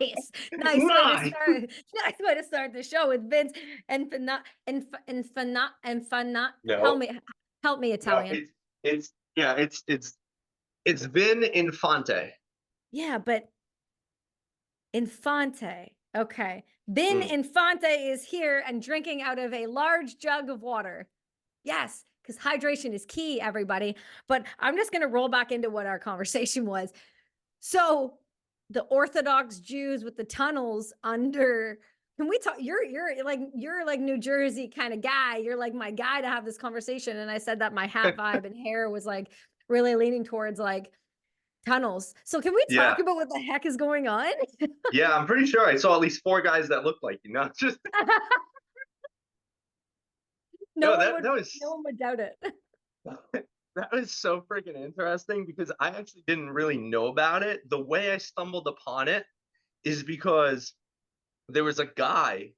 Nice. Nice way to Nice. start. Nice way to start the show with Vince and Fanat. Help No, me, help me, no, Italian. yeah, it's Vin Infante. Yeah, but Infante. Okay. Bin Mm. Infante is here and drinking out of a large jug of water. Yes, because hydration is key, everybody. But I'm just going to roll back into what our conversation was. So the Orthodox Jews with the tunnels under. Can we talk? You're like New Jersey kind of guy. You're like my guy to have this conversation. And I said that my hat vibe and hair was like really leaning towards like tunnels. So can we talk Yeah, about what the heck is going on? yeah, I'm pretty sure I saw at least four guys that looked like you. Not just no no. one That would that was no one would doubt it. that was so freaking interesting because I actually didn't really know about it. The way I stumbled upon it is because there was a guy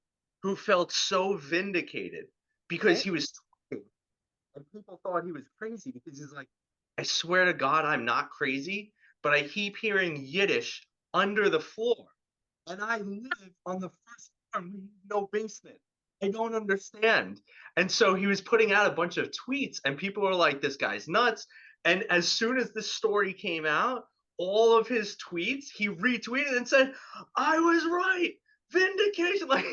who felt so vindicated because Right? he was talking and people thought he was crazy because he's like, I swear to God, I'm not crazy, but I keep hearing Yiddish under the floor. And I live on the first floor. We have no basement. I don't understand. And so he was putting out a bunch of tweets, and people were like, this guy's nuts. And as soon as this story came out, all of his tweets, he retweeted and said, I was right. Vindication. Like,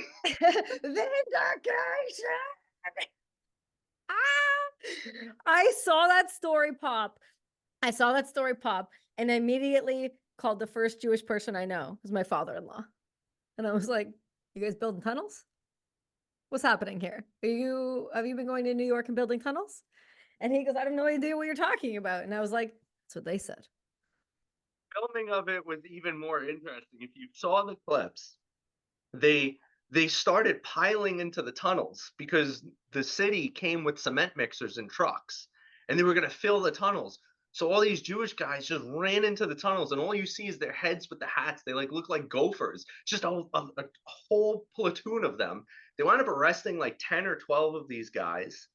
Vindication. Ah! I saw that story pop. I saw that story pop and I immediately called the first Jewish person I know. It was my father-in-law. And I was like, you guys building tunnels? What's happening here? Have you been going to New York and building tunnels? And he goes, I have no idea what you're talking about. And I was like, that's what they said. filming of it was even more interesting. If you saw the clips, they they started piling into the tunnels because the city came with cement mixers and trucks and they were going to fill the tunnels. So all these Jewish guys just ran into the tunnels and all you see is their heads with the hats. They like look like gophers, just a whole platoon of them. They wound up arresting like 10 or 12 of these guys.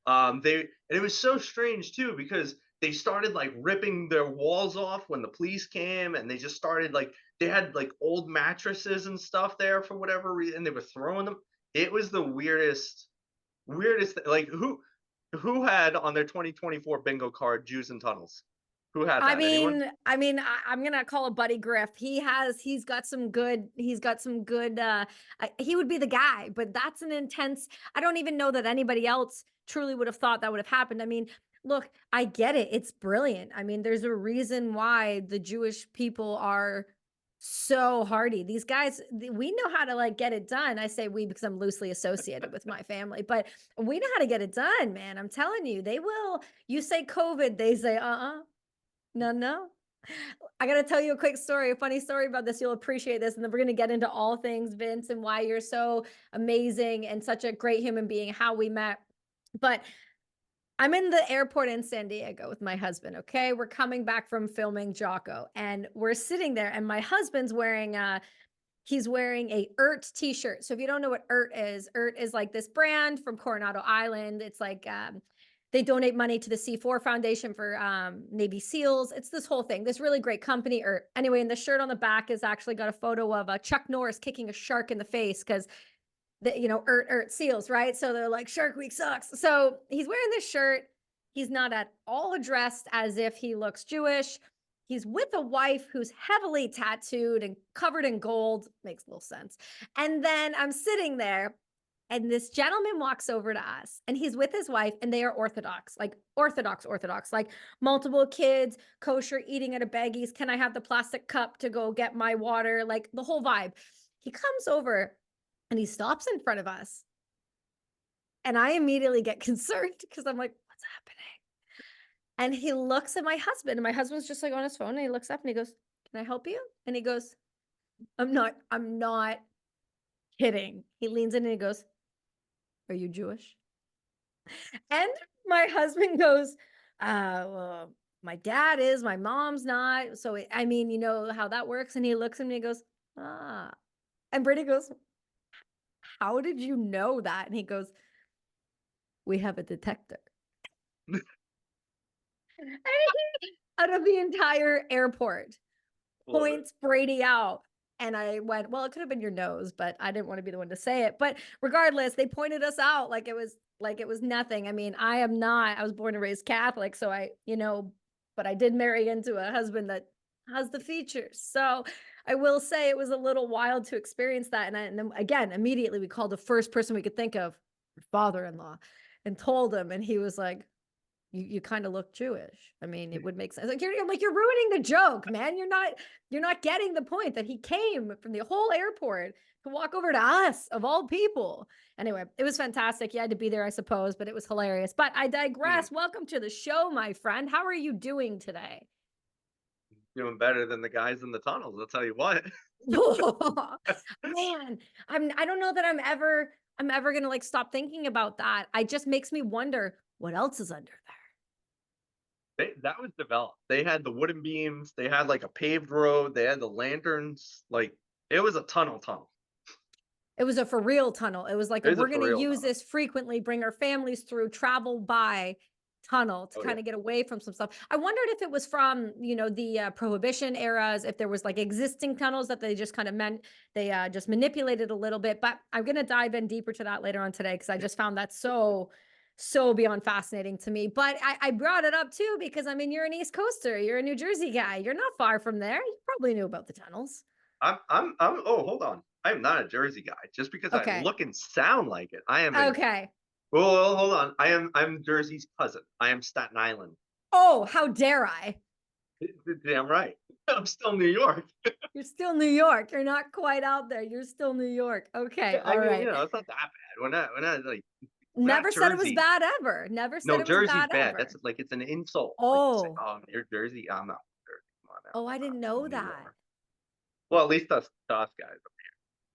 They and it was so strange too because they started like ripping their walls off when the police came and they just started like they had like old mattresses and stuff there for whatever reason and they were throwing them. It was the weirdest like who had on their 2024 bingo card Jews and tunnels? Who had I that? Anyone? mean, I'm gonna call a Buddy Griff. He's got some good, he would be the guy, but that's an intense, I don't even know that anybody else truly would have thought that would have happened. I mean, look, I get it. It's brilliant. I mean, there's a reason why the Jewish people are so hardy. These guys, we know how to like get it done. I say we because I'm loosely associated with my family, but we know how to get it done, man. I'm telling you, they will. You say COVID, they say, no, no. I gotta tell you a quick story, a funny story about this. You'll appreciate this, and then we're gonna get into all things Vince and why you're so amazing and such a great human being, how we met. But I'm in the airport in San Diego with my husband. Okay, we're coming back from filming Jocko, and we're sitting there, and my husband's wearing he's wearing a ERT t-shirt. So if you don't know what ERT is like this brand from Coronado Island. It's like they donate money to the C4 Foundation for Navy SEALs. It's this whole thing. This really great company. ERT. Anyway, and the shirt on the back has actually got a photo of Chuck Norris kicking a shark in the face because ERT SEALs, right? So they're like, Shark Week sucks. So he's wearing this shirt. He's not at all dressed as if he looks Jewish. He's with a wife who's heavily tattooed and covered in gold. Makes little sense. And then I'm sitting there, and this gentleman walks over to us, and he's with his wife, and they are Orthodox, like Orthodox, like multiple kids, kosher, eating at a Baggies. Can I have the plastic cup to go get my water? Like the whole vibe. He comes over and he stops in front of us. And I immediately get concerned because I'm like, what's happening? And he looks at my husband, and my husband's just like on his phone, and he looks up and he goes, can I help you? And he goes, I'm not kidding. He leans in and he goes, are you Jewish? And my husband goes, well, my dad is, my mom's not. So, I mean, you know how that works. And he looks at me and he goes, ah. And Brittany goes, how did you know that? And he goes, we have a detector. And he, out of the entire airport, Love it. points Brady out. And I went, well, it could have been your nose, but I didn't want to be the one to say it. But regardless, they pointed us out like it was nothing. I mean, I was born and raised Catholic, so but I did marry into a husband that has the features. So I will say it was a little wild to experience that. And then again, immediately we called the first person we could think of, your father-in-law, and told him, and he was like, you kind of look Jewish. I mean, it would make sense. Like you're ruining the joke, man. You're not getting the point that he came from the whole airport to walk over to us of all people. Anyway, it was fantastic. You had to be there, I suppose, but it was hilarious. But I Mm, digress. Welcome to the show, my friend. How are you doing today? doing better than the guys in the tunnels, I'll tell you what. Man, I don't know that I'm ever gonna like stop thinking about that. It just makes me wonder what else is under there. That was developed. They had the wooden beams, they had like a paved road, they had the lanterns, like it was a tunnel. It was a for real tunnel. It was like It a was a we're for gonna real use tunnel. this frequently, bring our families through, travel by tunnel to Oh yeah. kind of get away from some stuff. I wondered if it was from, the prohibition eras, if there was like existing tunnels that they just kind of meant they just manipulated a little bit. But I'm gonna dive in deeper to that later on today because I just found that so beyond fascinating to me. But I brought it up too because I mean you're an East Coaster, you're a New Jersey guy, you're not far from there. You probably knew about the tunnels. Oh, hold on. I am not a Jersey guy. Just because I Okay. look and sound like it. I am a Okay. well, hold on. I'm Jersey's cousin. I am Staten Island. Oh, how dare I? Damn right. I'm still New York. You're still New York. You're not quite out there. You're still New York. Okay. Yeah, I All mean, right. it's not that bad. We're not Never said it was Jersey. bad ever. Never said No, it was Jersey's bad bad. That's ever. like it's an insult. Like to say, Oh, "Oh, you're Jersey." I'm not Jersey. Come on now. oh, I I'm didn't from know New that. York. Well, at least us guys.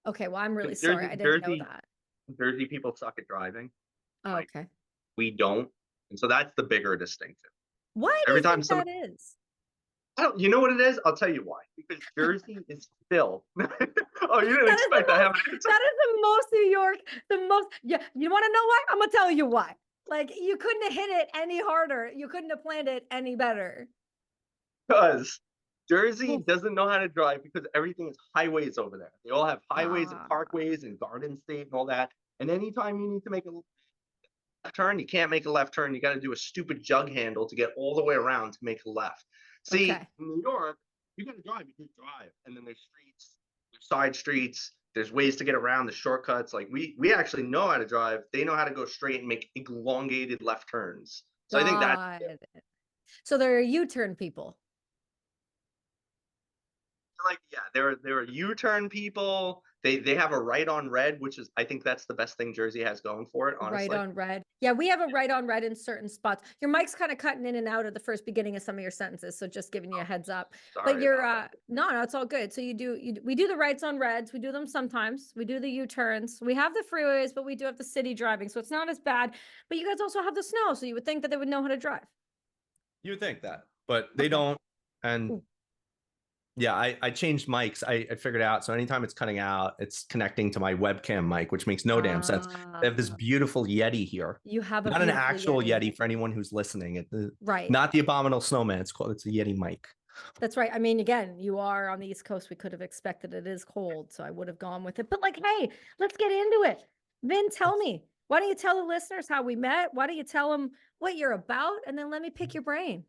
Okay. Well, I'm really 'Cause sorry. I didn't know that. Jersey people suck at driving. Oh, Like okay. we don't, and so that's the bigger distinction. Why do Every you time think some, that is? I don't, you know what it is? I'll tell you why. Because Jersey is still. Oh, you didn't That is the expect I most, have an answer that is the most New York, the most, yeah. You want to know why? I'm going to tell you why. Like you couldn't have hit it any harder. You couldn't have planned it any better. because Jersey Oh, doesn't know how to drive because everything is highways over there. They all have highways and ah, parkways and Garden State and all that. And anytime you need to make a left turn, you can't make a left turn. You got to do a stupid jug handle to get all the way around to make a left. See, okay. in New York, you got to drive. You just drive, and then there's streets, there's side streets. There's ways to get around the shortcuts. Like we actually know how to drive. They know how to go straight and make elongated left turns. So I think that's Got it. So they're U-turn people. like yeah, there are U-turn people. They have a right on red, which is I think that's the best thing Jersey has going for it. Right Honestly, on red. Yeah, we have a right on red in certain spots. Your mic's kind of cutting in and out at the first beginning of some of your sentences, so just giving you a oh, heads up. But sorry you're about that. no, it's all good. So we do the rights on reds. We do them sometimes. We do the U-turns. We have the freeways, but we do have the city driving, so it's not as bad. But you guys also have the snow, so you would think that they would know how to drive. You would think that, but they Okay. don't. And Ooh. yeah, I changed mics. I figured out. So anytime it's cutting out, it's connecting to my webcam mic, which makes no damn sense. I have this Ah, beautiful Yeti here. you have a Not an beautiful actual Yeti. Yeti for anyone who's listening. Right. Not the abominable snowman. It's a Yeti mic. That's right. I mean, again, you are on the East Coast. We could have expected it is cold, so I would have gone with it. But like, hey, let's get into it. Vin, tell me, why don't you tell the listeners how we met? Why don't you tell them what you're about? And then let me pick your brain.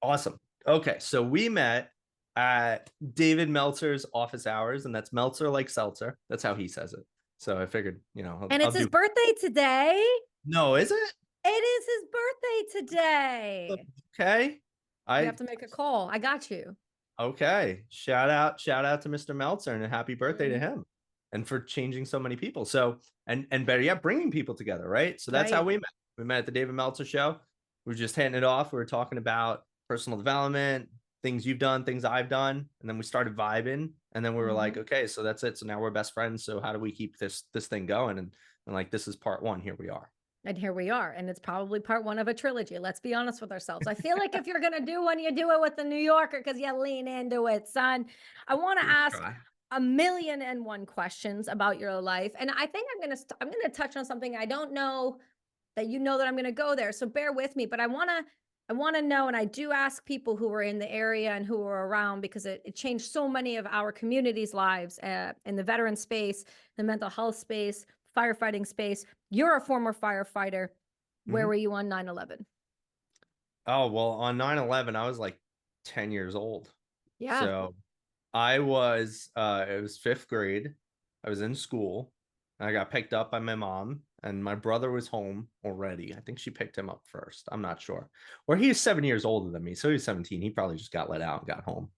Awesome. Okay, so we met at David Meltzer's office hours, and that's Meltzer like seltzer. That's how he says it. So I figured, And I'll it's his do. birthday today. No, is it? It is his birthday today. Okay. You have I to make a call. I got you. Okay. Shout out to Mr. Meltzer and a happy birthday to Mhm. him and for changing so many people. So, and better yet, bringing people together, right? So that's how Right. we met. We met at the David Meltzer show. We were just hitting it off. We were talking about personal development, things you've done, things I've done, and then we started vibing. And then we were like, Mhm. okay, so that's it. So now we're best friends. So how do we keep this thing going? And like this is part one. Here we are. And here we are. And it's probably part one of a trilogy. Let's be honest with ourselves. I feel like if you're going to do one, you do it with the New Yorker because you lean into it, son. I want to Give it a ask try. a million and one questions about your life. And I think I'm going to touch on something I don't know that you know that I'm going to go there. So bear with me, but I want to I want to know, and I do ask people who were in the area and who were around because it changed so many of our communities' lives in the veteran space, the mental health space, firefighting space. You're a former firefighter. Where Mhm. were you on 9/11? Oh, well, on 9/11, I was like 10 years old. Yeah. So it was fifth grade. I was in school. And I got picked up by my mom, and my brother was home already. I think she picked him up first. I'm not sure. Or he was 7 years older than me. So he was 17. He probably just got let out and got home.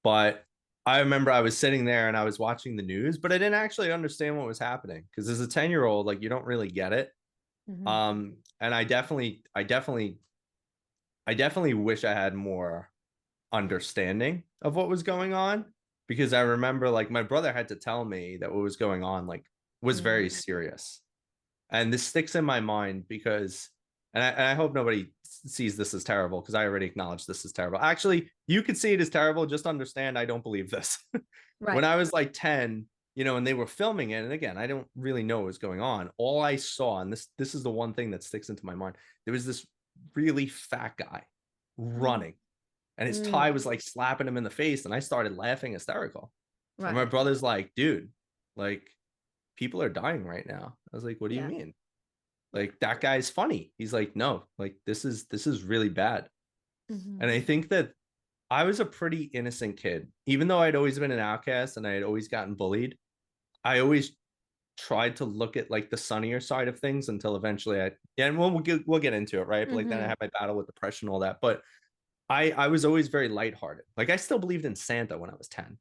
But I remember I was sitting there and I was watching the news, but I didn't actually understand what was happening because as a 10-year-old, like you don't really get it. Hmm. And I definitely wish I had more understanding of what was going on because I remember like my brother had to tell me that what was going on like was very Mm. serious. And this sticks in my mind because and I hope nobody sees this as terrible because I already acknowledged this is terrible. Actually, you could see it as terrible, just understand I don't believe this. When Right. I was like 10, and they were filming it, and again, I don't really know what was going on. All I saw, and this is the one thing that sticks into my mind, there was this really fat guy Mm. running and his tie Mm. was like slapping him in the face, and I started laughing hysterical. And my Right. brother's like, dude, like people are dying right now. I was like, what do you Yeah. mean? Yeah. Like that guy's funny. He's like, no, like this is really bad. Hmm. And I think that I was a pretty innocent kid, even though I'd always been an outcast and I had always gotten bullied. I always tried to look at like the sunnier side of things until eventually yeah, and we'll get into it, right? But like then I Hmm. had my battle with depression, all that. But I was always very lighthearted. Like I still believed in Santa when I was 10.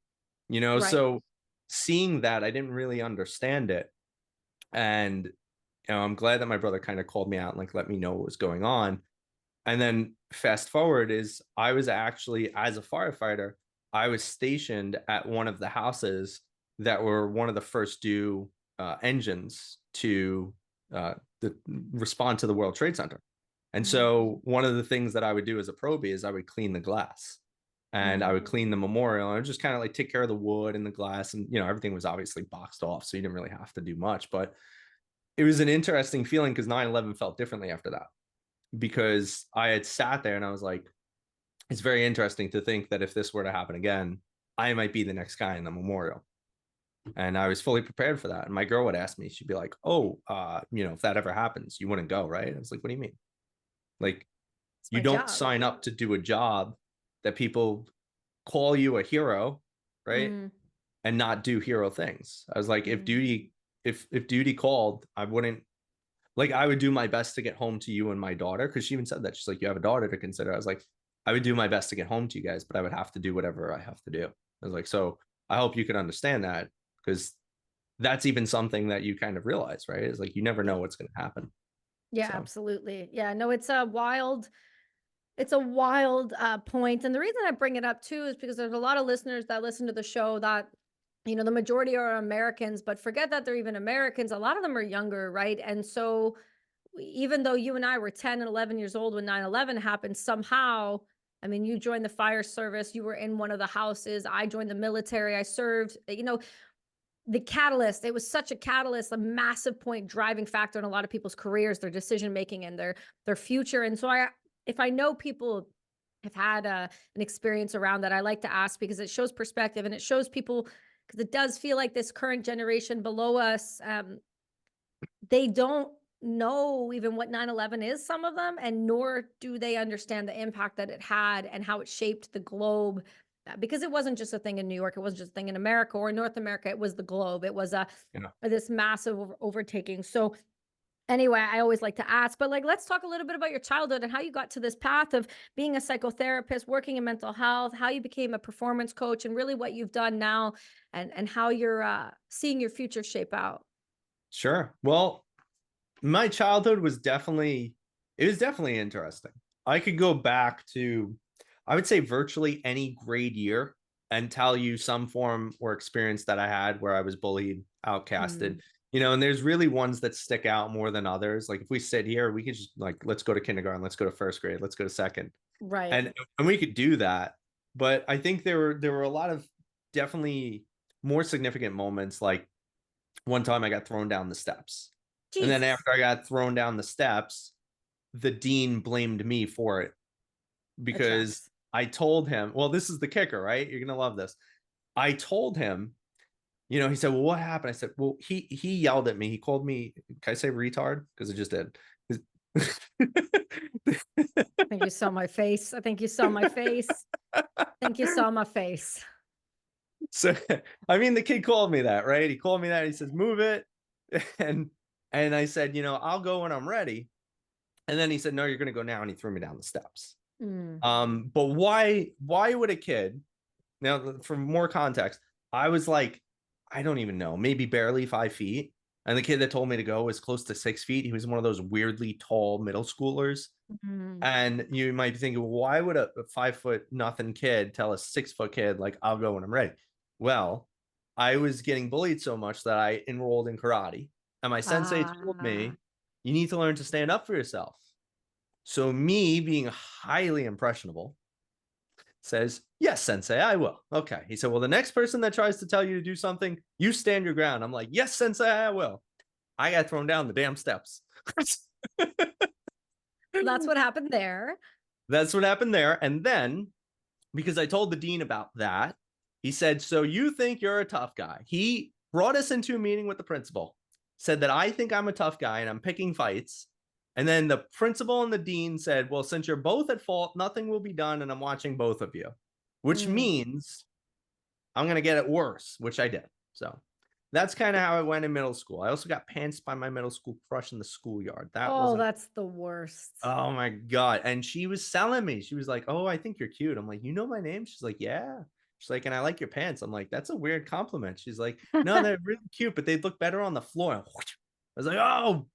Right. So seeing that, I didn't really understand it. And I'm glad that my brother kind of called me out and like let me know what was going on. And then fast forward is I was actually, as a firefighter, I was stationed at one of the houses that were one of the first due engines to the, respond to the World Trade Center. And Hmm. so one of the things that I would do as a probie is I would clean the glass and I Hmm. would clean the memorial and I would just kind of like take care of the wood and the glass. And, everything was obviously boxed off. So you didn't really have to do much. But it was an interesting feeling because 9/11 felt differently after that because I had sat there and I was like, it's very interesting to think that if this were to happen again, I might be the next guy in the memorial. And I was fully prepared for that. And my girl would ask me, she'd be like, oh, if that ever happens, you wouldn't go, right? I was like, what do you mean? Like, It's you my don't job. sign up to do a job that people call you a hero, right? Mm. And not do hero things. I was like, Mm. if duty called, I wouldn't like I would do my best to get home to you and my daughter because she even said that she's like, you have a daughter to consider. I was like, I would do my best to get home to you guys, but I would have to do whatever I have to do. I was like, so I hope you can understand that because that's even something that you kind of realize, right? It's like you never know Yeah. what's going to happen. Yeah, So absolutely. Yeah, no, it's a wild point. And the reason I bring it up too is because there's a lot of listeners that listen to the show that, the majority are Americans, but forget that they're even Americans. A lot of them are younger, right? And so even though you and I were 10 and 11 years old when 9/11 happened, somehow, I mean, you joined the fire service, you were in one of the houses, I joined the military, I served, the catalyst, it was such a catalyst, a massive point driving factor in a lot of people's careers, their decision making and their future. And so if I know people have had an experience around that, I like to ask because it shows perspective and it shows people because it does feel like this current generation below us, they don't know even what 9/11 is, some of them, and nor do they understand the impact that it had and how it shaped the globe. Because it wasn't just a thing in New York, it wasn't just a thing in America or North America, it was the globe. It was you know, this massive overtaking. So anyway, I always like to ask, but like let's talk a little bit about your childhood and how you got to this path of being a psychotherapist, working in mental health, how you became a performance coach, and really what you've done now, and how you're seeing your future shape out. sure. Well, my childhood was definitely interesting. I could go back to, I would say, virtually any grade year and tell you some form or experience that I had where I was bullied, outcasted, Mm. and there's really ones that stick out more than others. Like if we sit here, we could just like, let's go to kindergarten, let's go to first grade, let's go to second. Right. And we could do that. But I think there were a lot of definitely more significant moments. Like one time I got thrown down the steps. And then Jesus. after I got thrown down the steps, the dean blamed me for it It because tracks. I told him, well, this is the kicker, right? You're gonna love this. I told him, he said, well, what happened? I said, well, he yelled at me. He called me, can I say retard? Because it just did. I think you saw my face. I think you saw my face. I think you saw my face. So I mean, the kid called me that, right? He called me that. He says, move it. And and I said, I'll go when I'm ready. And then he said, no, you're gonna go now. And he threw me down the steps. Mm. But why would a kid, now for more context, I was like, I don't even know, maybe barely 5 feet. And the kid that told me to go was close to 6 feet. He was one of those weirdly tall middle schoolers. Mm. And you might be thinking, why would a 5 foot nothing kid tell a 6 foot kid, like, I'll go when I'm ready? Well, I was getting bullied so much that I enrolled in karate. And my sensei told Ah. me, you need to learn to stand up for yourself. So me being highly impressionable says, yes, sensei, I will. Okay. He said, well, the next person that tries to tell you to do something, you stand your ground. I'm like, yes, sensei, I will. I got thrown down the damn steps. That's what happened there. That's what happened there. And then, because I told the dean about that, he said, so you think you're a tough guy? He brought us into a meeting with the principal, said that I think I'm a tough guy and I'm picking fights. And then the principal and the dean said, well, since you're both at fault, nothing will be done. And I'm watching both of you, which Mm. means I'm going to get it worse, which I did. So that's kind of how it went in middle school. I also got pantsed by my middle school crush in the schoolyard. That Oh, wasn't, that's the worst. oh my God. And she was selling me. She was like, oh, I think you're cute. I'm like, you know my name? She's like, yeah. She's like, and I like your pants. I'm like, that's a weird compliment. She's like, no, they're really cute, but they'd look better on the floor. I was like, oh,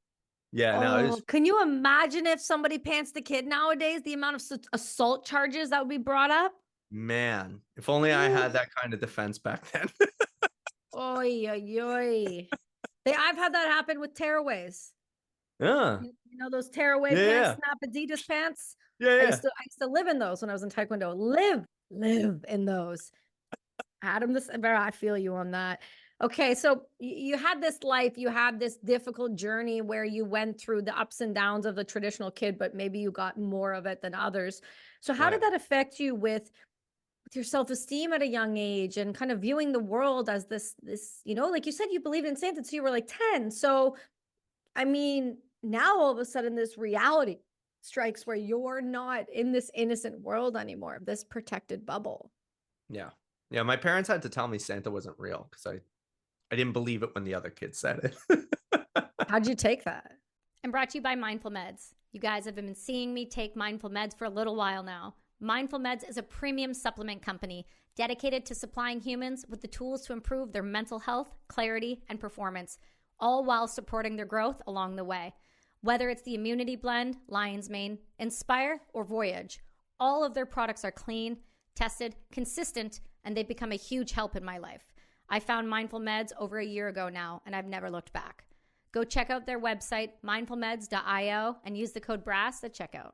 yeah, no, it Oh, was, can you imagine if somebody pants the kid nowadays, the amount of assault charges that would be brought up? man, if only I Ooh. had that kind of defense back then. Oy, oy, oy. I've had that happen with tearaways. Yeah. You know those tearaway pants, Yeah. snap Adidas pants? Yeah. Yeah. I used to live in those when I was in Taekwondo. Live in those. Adam, I feel you on that. Okay, so you had this life, you had this difficult journey where you went through the ups and downs of the traditional kid, but maybe you got more of it than others. So how did Right. that affect you with your self-esteem at a young age and kind of viewing the world as this, like you said, you believed in Santa, so you were like 10. So, I mean, now all of a sudden this reality strikes where you're not in this innocent world anymore, this protected bubble. Yeah. Yeah. My parents had to tell me Santa wasn't real because I didn't believe it when the other kids said it. How'd you take that? And brought to you by Mindful Meds. You guys have been seeing me take Mindful Meds for a little while now. Mindful Meds is a premium supplement company dedicated to supplying humans with the tools to improve their mental health, clarity, and performance, all while supporting their growth along the way. Whether it's the Immunity Blend, Lion's Mane, Inspire, or Voyage, all of their products are clean, tested, consistent, and they've become a huge help in my life. I found Mindful Meds over a year ago now, and I've never looked back. Go check out their website, mindfulmeds.io, and use the code BRASS at checkout.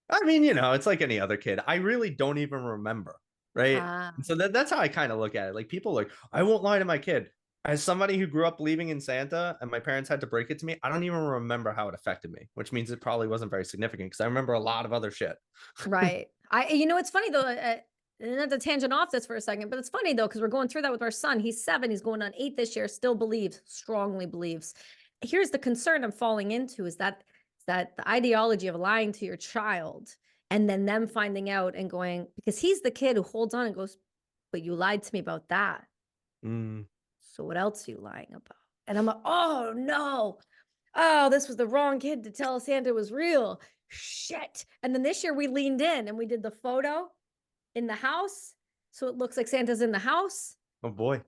I mean, it's like any other kid. I really don't even remember. Right. Ah, And so that's how I kind of look at it. Like people are like, I won't lie to my kid. As somebody who grew up believing in Santa and my parents had to break it to me, I don't even remember how it affected me, which means it probably wasn't very significant because I remember a lot of other shit. right. It's funny though, not to tangent off this for a second, but it's funny though, because we're going through that with our son. He's 7, he's going on 8 this year, still strongly believes. Here's the concern I'm falling into is that the ideology of lying to your child and then them finding out and going, because he's the kid who holds on and goes, but you lied to me about that. Mm, So what else are you lying about? And I'm like, oh no. Oh, this was the wrong kid to tell Santa was real. Shit. And then this year we leaned in and we did the photo in the house. So it looks like Santa's in the house. oh boy.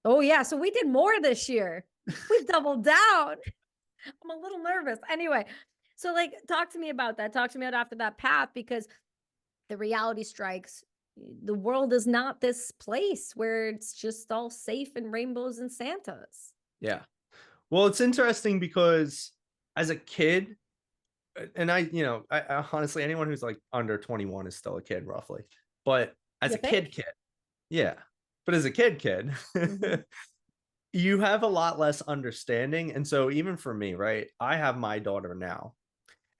Oh yeah. So we did more this year. We doubled down. I'm a little nervous. Anyway, so talk to me about that. Talk to me about after that path, because the reality strikes. The world is not this place where it's just all safe and rainbows and Santas. Yeah. Well, it's interesting because as a kid, and I honestly, anyone who's like under 21 is still a kid roughly, but as You a kid, think? yeah. But as a kid, Mhm. you have a lot less understanding. And so even for me, right, I have my daughter now.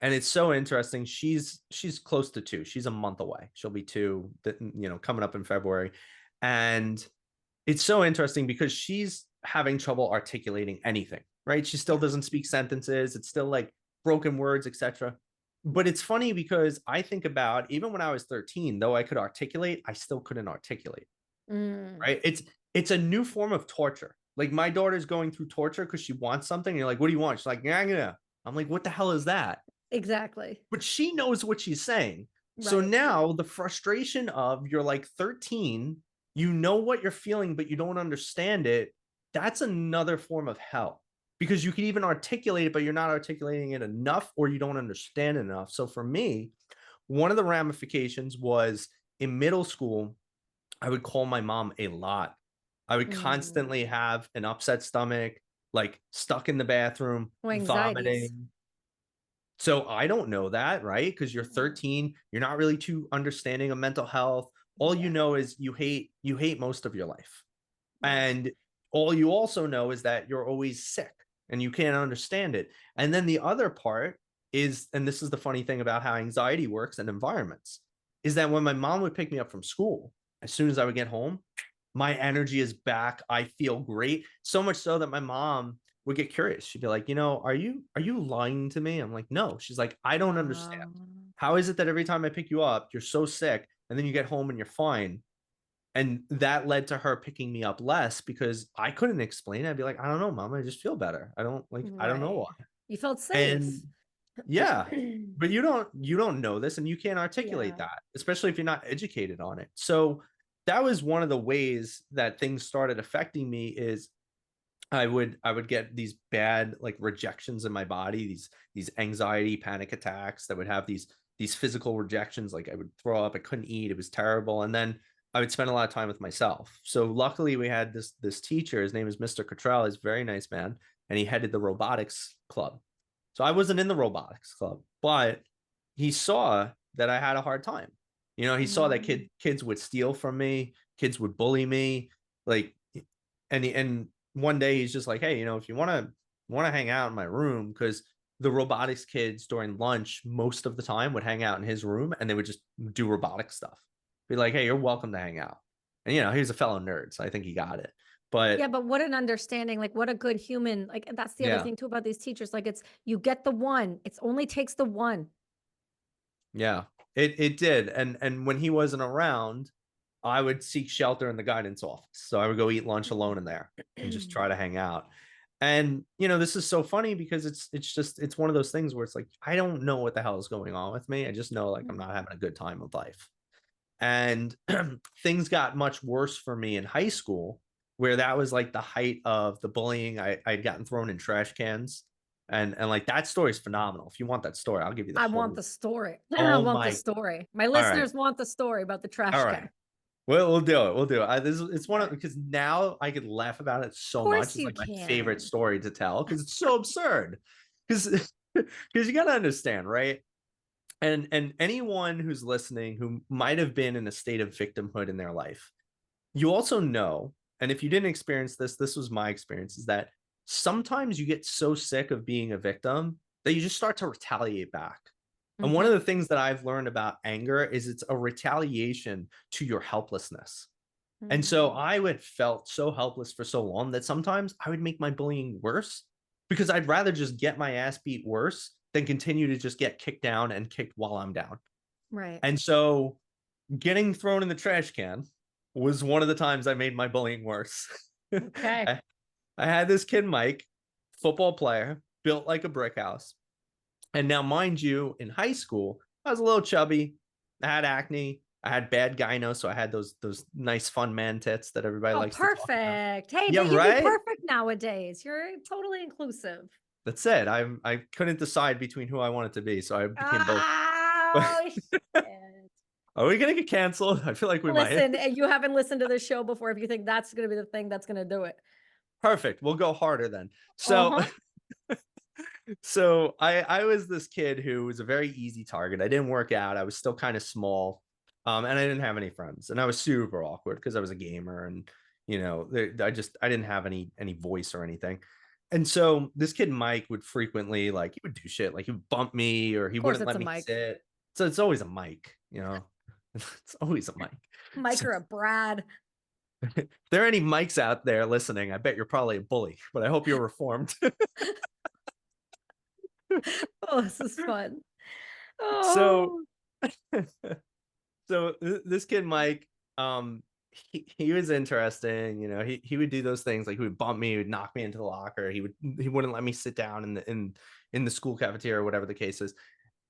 And it's so interesting. She's close to 2. She's a month away. She'll be 2, coming up in February. And it's so interesting because she's having trouble articulating anything, right? She still Yeah. doesn't speak sentences. It's still like broken words, etc. But it's funny because I think about even when I was 13, though I could articulate, I still couldn't articulate, Mm, right? It's a new form of torture. Like my daughter's going through torture because she wants something. And you're like, what do you want? She's like, yeah, yeah. I'm like, what the hell is that? exactly. But she knows what she's saying. So Right. now the frustration of you're like 13, you know what you're feeling, but you don't understand it. That's another form of hell because you can even articulate it, but you're not articulating it enough or you don't understand it enough. So for me, one of the ramifications was in middle school, I would call my mom a lot. I would Mm. constantly have an upset stomach, like stuck in the bathroom, Well, anxieties. vomiting. So I don't know that, right? Because you're Mm. 13, you're not really too understanding of mental health. All you Yeah. know is you hate most of your life. Right. And all you also know is that you're always sick and you can't understand it. And then the other part is, and this is the funny thing about how anxiety works and environments, is that when my mom would pick me up from school, as soon as I would get home, my energy is back. I feel great. So much so that my mom would get curious. She'd be like, are you lying to me? I'm like, no. She's like, I don't understand. Um, How is it that every time I pick you up, you're so sick and then you get home and you're fine? And that led to her picking me up less because I couldn't explain it. I'd be like, I don't know, mom. I just feel better. I don't know right. why. You felt And safe. yeah, but you don't know this and you can't articulate Yeah. that, especially if you're not educated on it. So that was one of the ways that things started affecting me is I would get these bad like rejections in my body, these anxiety panic attacks that would have these physical rejections, like I would throw up, I couldn't eat, it was terrible. And then I would spend a lot of time with myself. So luckily we had this teacher, his name is Mr. Cottrell, he's a very nice man, and he headed the robotics club. So I wasn't in the robotics club, but he saw that I had a hard time. He saw that Mm. kids would steal from me, kids would bully me, like, and one day he's just like, hey, if you want to hang out in my room, because the robotics kids during lunch most of the time would hang out in his room and they would just do robotic stuff. Be like, hey, you're welcome to hang out. And he was a fellow nerd, so I think he got it. Yeah, But but what an understanding, like what a good human. Like that's the other yeah, thing too about these teachers. Like it's you get the one. It's only takes the one. yeah, it did. And when he wasn't around, I would seek shelter in the guidance office. So I would go eat lunch alone in there and just try to hang out. And this is so funny because it's one of those things where it's like I don't know what the hell is going on with me. I just know like I'm not having a good time with life. And things got much worse for me in high school, where that was like the height of the bullying. I'd gotten thrown in trash cans. And like that story is phenomenal. If you want that story, I'll give you the I want whole. the story. I Oh want the my. story. My All right. listeners want the story about the All trash right. can. We'll do it. We'll do it. It's one of Okay. because now I could laugh about it Of so much. course It's you like my favorite can. story to tell because it's so absurd. Because you got to understand, right? And anyone who's listening who might have been in a state of victimhood in their life, you also know, and if you didn't experience this, this was my experience, is that sometimes you get so sick of being a victim that you just start to retaliate back. And one of Mhm. the things that I've learned about anger is it's a retaliation to your helplessness. And so Mm. I would felt so helpless for so long that sometimes I would make my bullying worse because I'd rather just get my ass beat worse than continue to just get kicked down and kicked while I'm down. Right. And so getting thrown in the trash can was one of the times I made my bullying worse. Okay. I, I had this kid, Mike, football player, built like a brick house. And now, mind you, in high school, I was a little chubby. I had acne. I had bad gyno, so I had those nice fun man tits that everybody Oh, likes to talk about. perfect. Hey, Yeah, but you can be right. perfect nowadays. You're totally inclusive. That's it. I couldn't decide between who I wanted to be, so I became both. Oh, shit. Are we gonna get canceled? I feel like we might. Listen, you haven't listened to the show before if you think that's gonna be the thing that's gonna do it. Perfect. We'll go harder then. So Uh-huh. so I was this kid who was a very easy target. I didn't work out. I was still kind of small. And I didn't have any friends. And I was super awkward because I was a gamer and I didn't have any voice or anything. And so this kid Mike would frequently like he would do shit like he would bump me or he Of course, wouldn't it's let a me Mike. sit. So it's always a Mike, you know. It's always a Mike. Mike So or a Brad. if there are any Mikes out there listening, I bet you're probably a bully, but I hope you're reformed. Oh, this is fun. So Oh, this kid Mike, he was interesting, you know. He would do those things like he would bump me, he would knock me into the locker, he wouldn't let me sit down in the school cafeteria or whatever the case is.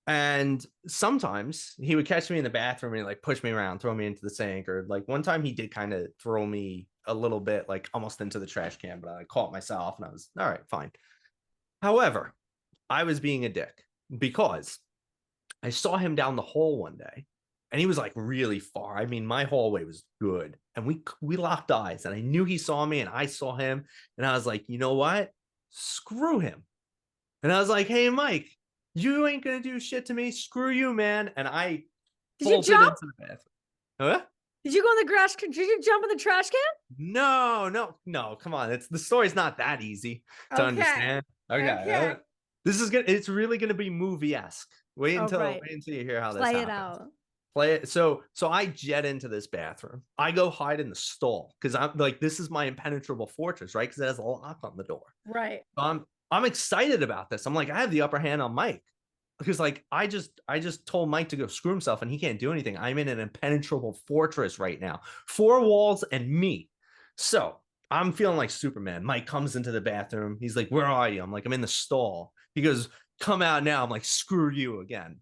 And sometimes he would catch me in the bathroom and like push me around, throw me into the sink, or like one time he did kind of throw me a little bit like almost into the trash can, but I caught myself and I was all right, fine. However, I was being a dick because I saw him down the hall one day and he was like really far. I mean, my hallway was good and we locked eyes and I knew he saw me and I saw him and I was like, you know what? Screw him. And I was like, hey, Mike, you ain't going to do shit to me. Screw you, man. And I did you bolted jump? into the bathroom. Huh? Did you go in the trash? Did you jump in the trash can? No. Come on. The story's not that easy to Okay. understand. Okay. Okay. This is good. It's really going to be movie-esque. Oh, right. Wait until you hear how this Play it happens. out. Play it. So I jet into this bathroom. I go hide in the stall because I'm like, this is my impenetrable fortress, right? Because it has a lock on the door. Right. So I'm excited about this. I'm like, I have the upper hand on Mike because like I just told Mike to go screw himself and he can't do anything. I'm in an impenetrable fortress right now. 4 walls and me. So I'm feeling like Superman. Mike comes into the bathroom. He's like, where are you? I'm like, I'm in the stall. He goes, come out now. I'm like, screw you again.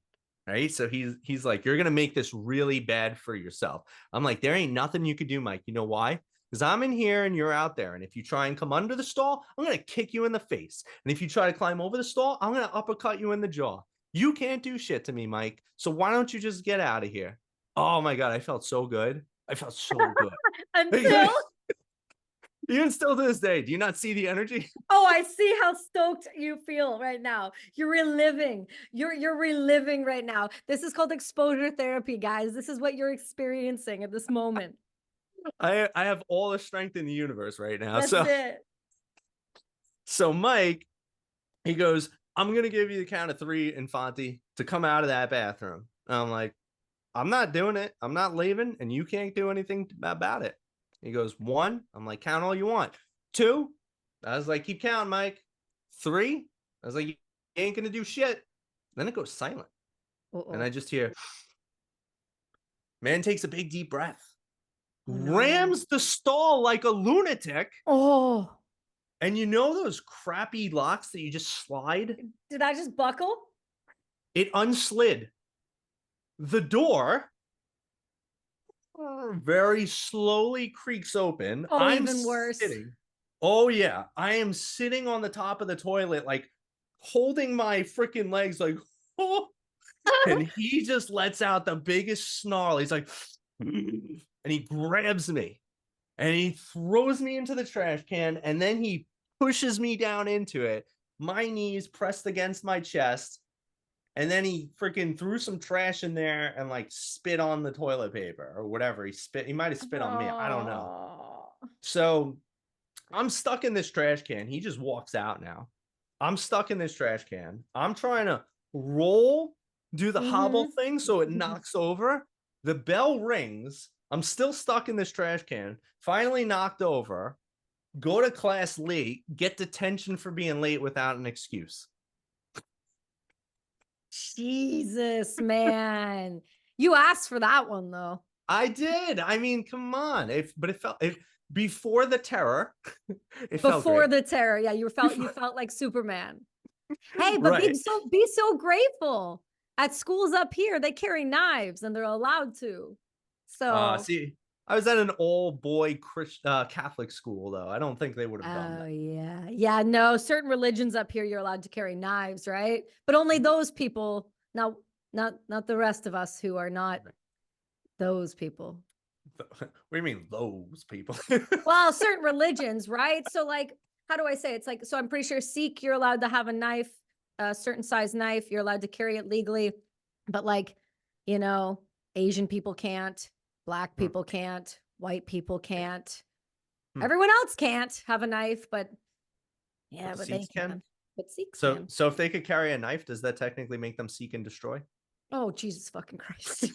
Right. So he's like, you're gonna make this really bad for yourself. I'm like, there ain't nothing you could do, Mike. You know why? Because I'm in here and you're out there. And if you try and come under the stall, I'm going to kick you in the face. And if you try to climb over the stall, I'm going to uppercut you in the jaw. You can't do shit to me, Mike. So why don't you just get out of here? Oh my God. I felt so good. I felt so good. Until Even still to this day, do you not see the energy? oh, I see how stoked you feel right now. You're reliving. You're reliving right now. This is called exposure therapy, guys. This is what you're experiencing at this moment. I have all the strength in the universe right now. That's it. So Mike, he goes, I'm going to give you the count of 3, Infante, to come out of that bathroom. And I'm like, I'm not doing it. I'm not leaving, and you can't do anything about it. He goes, 1. I'm like, count all you want. 2. I was like, keep counting, Mike. 3. I was like, you ain't going to do shit. Then it goes silent. And I just hear, man takes a big deep breath, rams the stall like a lunatic. Oh. And you know those crappy locks that you just slide? Did I just buckle? It unslid. The door very slowly creaks open. Oh, I'm even worse. sitting. Oh, yeah. I am sitting on the top of the toilet, like holding my freaking legs, like, oh. And he just lets out the biggest snarl. He's like, and he grabs me. And he throws me into the trash can, and then he pushes me down into it, my knees pressed against my chest, and then he freaking threw some trash in there and like spit on the toilet paper or whatever. He might have spit on me. I don't know. So I'm stuck in this trash can. He just walks out now. I'm stuck in this trash can. I'm trying to do the hobble thing so it knocks over. The bell rings. I'm still stuck in this trash can, finally knocked over, go to class late, get detention for being late without an excuse. Jesus, man. You asked for that one, though. I did. I mean, come on. Before the terror, before the terror. Yeah, you felt like Superman. Hey, but right. be so grateful. At schools up here, they carry knives and they're allowed to. So see, I was at an all-boy Catholic school, though. I don't think they would have done that. Oh, yeah. Yeah, no, certain religions up here, you're allowed to carry knives, right? But only those people, not the rest of us who are not those people. What do you mean, those people? Well, certain religions, right? So like, how do I say it? It's like, so I'm pretty sure Sikh, you're allowed to have a knife, a certain size knife. You're allowed to carry it legally. But like, you know, Asian people can't. Black people can't, white people can't. Everyone else can't have a knife, but Yeah, But but they Sikhs can. can. But Sikhs So can. so if they could carry a knife, does that technically make them seek and destroy? Oh, Jesus fucking Christ.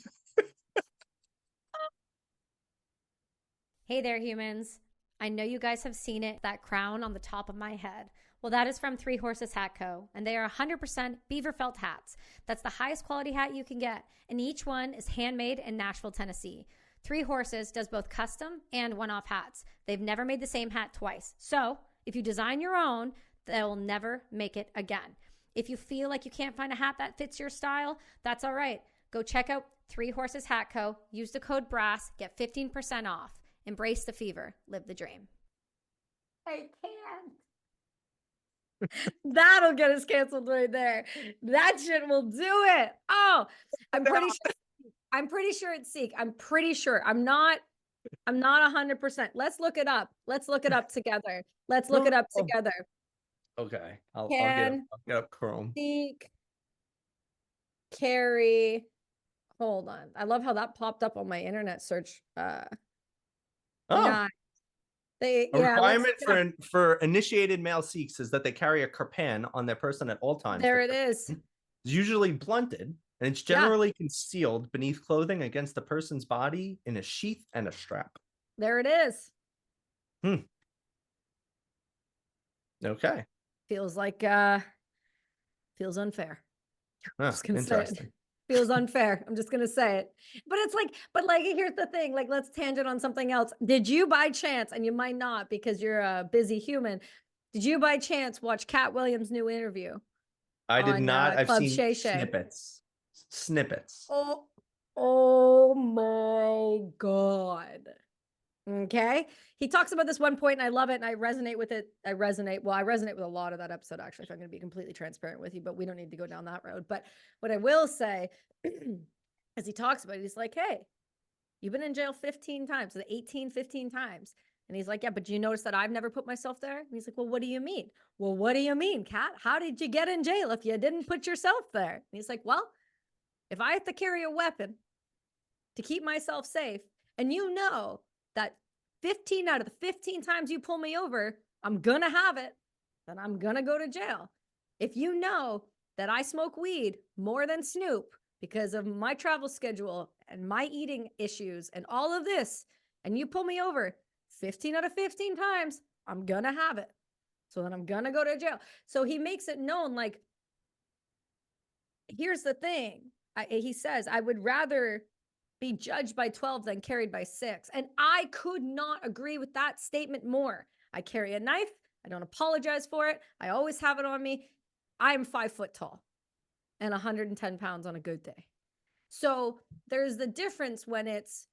Hey there, humans. I know you guys have seen it, that crown on the top of my head. Well, that is from Three Horses Hat Co., and they are 100% beaver felt hats. That's the highest quality hat you can get, and each one is handmade in Nashville, Tennessee. Three Horses does both custom and one-off hats. They've never made the same hat twice. So, if you design your own, they'll never make it again. If you feel like you can't find a hat that fits your style, that's all right. Go check out Three Horses Hat Co., use the code BRASS, get 15% off. Embrace the fever. Live the dream. I can't. That'll get us canceled right there. That shit will do it. Oh, I'm pretty sure it's Sikh. I'm pretty sure. I'm not 100%. Let's look it up. Let's look it up together. Let's look it up Oh, together. okay. I'll Can get up Chrome. Sikh carry? Hold on. I love how that popped up on my internet search. Oh, Yeah. a let's requirement look it up. for initiated male Sikhs is that they carry a kirpan on their person at all times. There it is. It's usually blunted, and it's Yeah. generally concealed beneath clothing against the person's body in a sheath and a strap. There it is. Okay. Feels like feels unfair. Huh, Just gonna say it. interesting. Feels unfair. I'm just gonna say it. But it's like, here's the thing. Like, let's tangent on something else. Did you by chance, and you might not because you're a busy human, did you by chance watch Cat Williams' new interview? I did On, not. I've Club seen Shay Shay? snippets. Oh my God. Okay. He talks about this one point and I love it and I resonate with it. I resonate with a lot of that episode, actually, if I'm going to be completely transparent with you, but we don't need to go down that road. But what I will say, as he talks about it, he's like, hey, you've been in jail 15 times, 15 times. And he's like, yeah, but do you notice that I've never put myself there? And he's like, well, what do you mean? Well, what do you mean, Kat? How did you get in jail if you didn't put yourself there? And he's like, well, if I have to carry a weapon to keep myself safe, and you know that 15 out of the 15 times you pull me over, I'm going to have it, then I'm going to go to jail. If you know that I smoke weed more than Snoop because of my travel schedule and my eating issues and all of this, and you pull me over 15 out of 15 times, I'm going to have it. So then I'm going to go to jail. So he makes it known, like, here's the thing. He says, I would rather be judged by 12 than carried by 6. And I could not agree with that statement more. I carry a knife. I don't apologize for it. I always have it on me. I am 5 foot tall and 110 pounds on a good day. So there's the difference when it's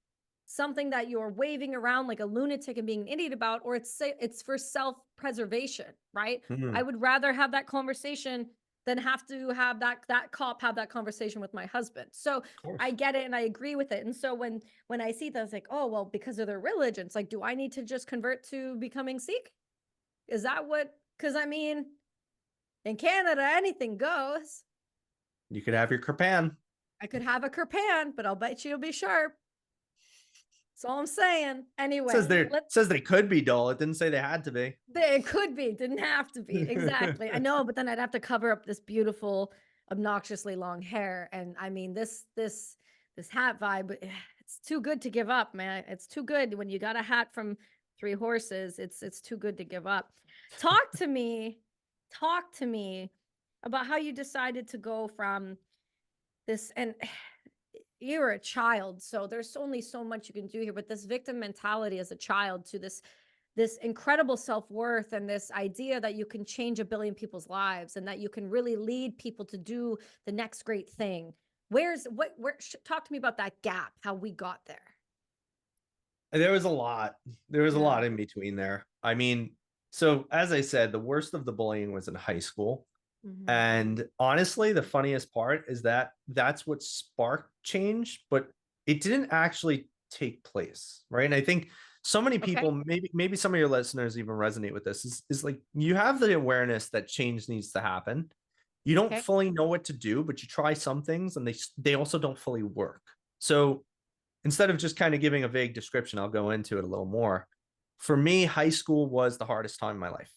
something that you're waving around like a lunatic and being an idiot about, or it's for self-preservation, right? Mhm. I would rather have that conversation than have to have that cop have that conversation with my husband. So I get it and I agree with it. And so when I see that, it's like, oh, well, because of their religion, it's like, do I need to just convert to becoming Sikh? Is that what? Because I mean, in Canada, anything goes. You could have your kirpan. I could have a kirpan, but I'll bet you it'll be sharp. That's all I'm saying. Anyway, says they could be dull. It didn't say they had to be. It could be, didn't have to be. Exactly. I know, but then I'd have to cover up this beautiful, obnoxiously long hair. And I mean, this hat vibe, it's too good to give up, man. It's too good when you got a hat from Three Horses. It's too good to give up. Talk to me about how you decided to go from this, and you're a child, so there's only so much you can do here, but this victim mentality as a child to this incredible self-worth and this idea that you can change a billion people's lives and that you can really lead people to do the next great thing. Talk to me about that gap, how we got there. There was a lot. There was a lot in between there. I mean, so as I said, the worst of the bullying was in high school. Mm-hmm. And honestly, the funniest part is that that's what sparked change, but it didn't actually take place, right? And I think so many people, maybe some of your listeners even resonate with this, is like, you have the awareness that change needs to happen. You don't fully know what to do, but you try some things and they also don't fully work. So instead of just kind of giving a vague description, I'll go into it a little more. For me, high school was the hardest time in my life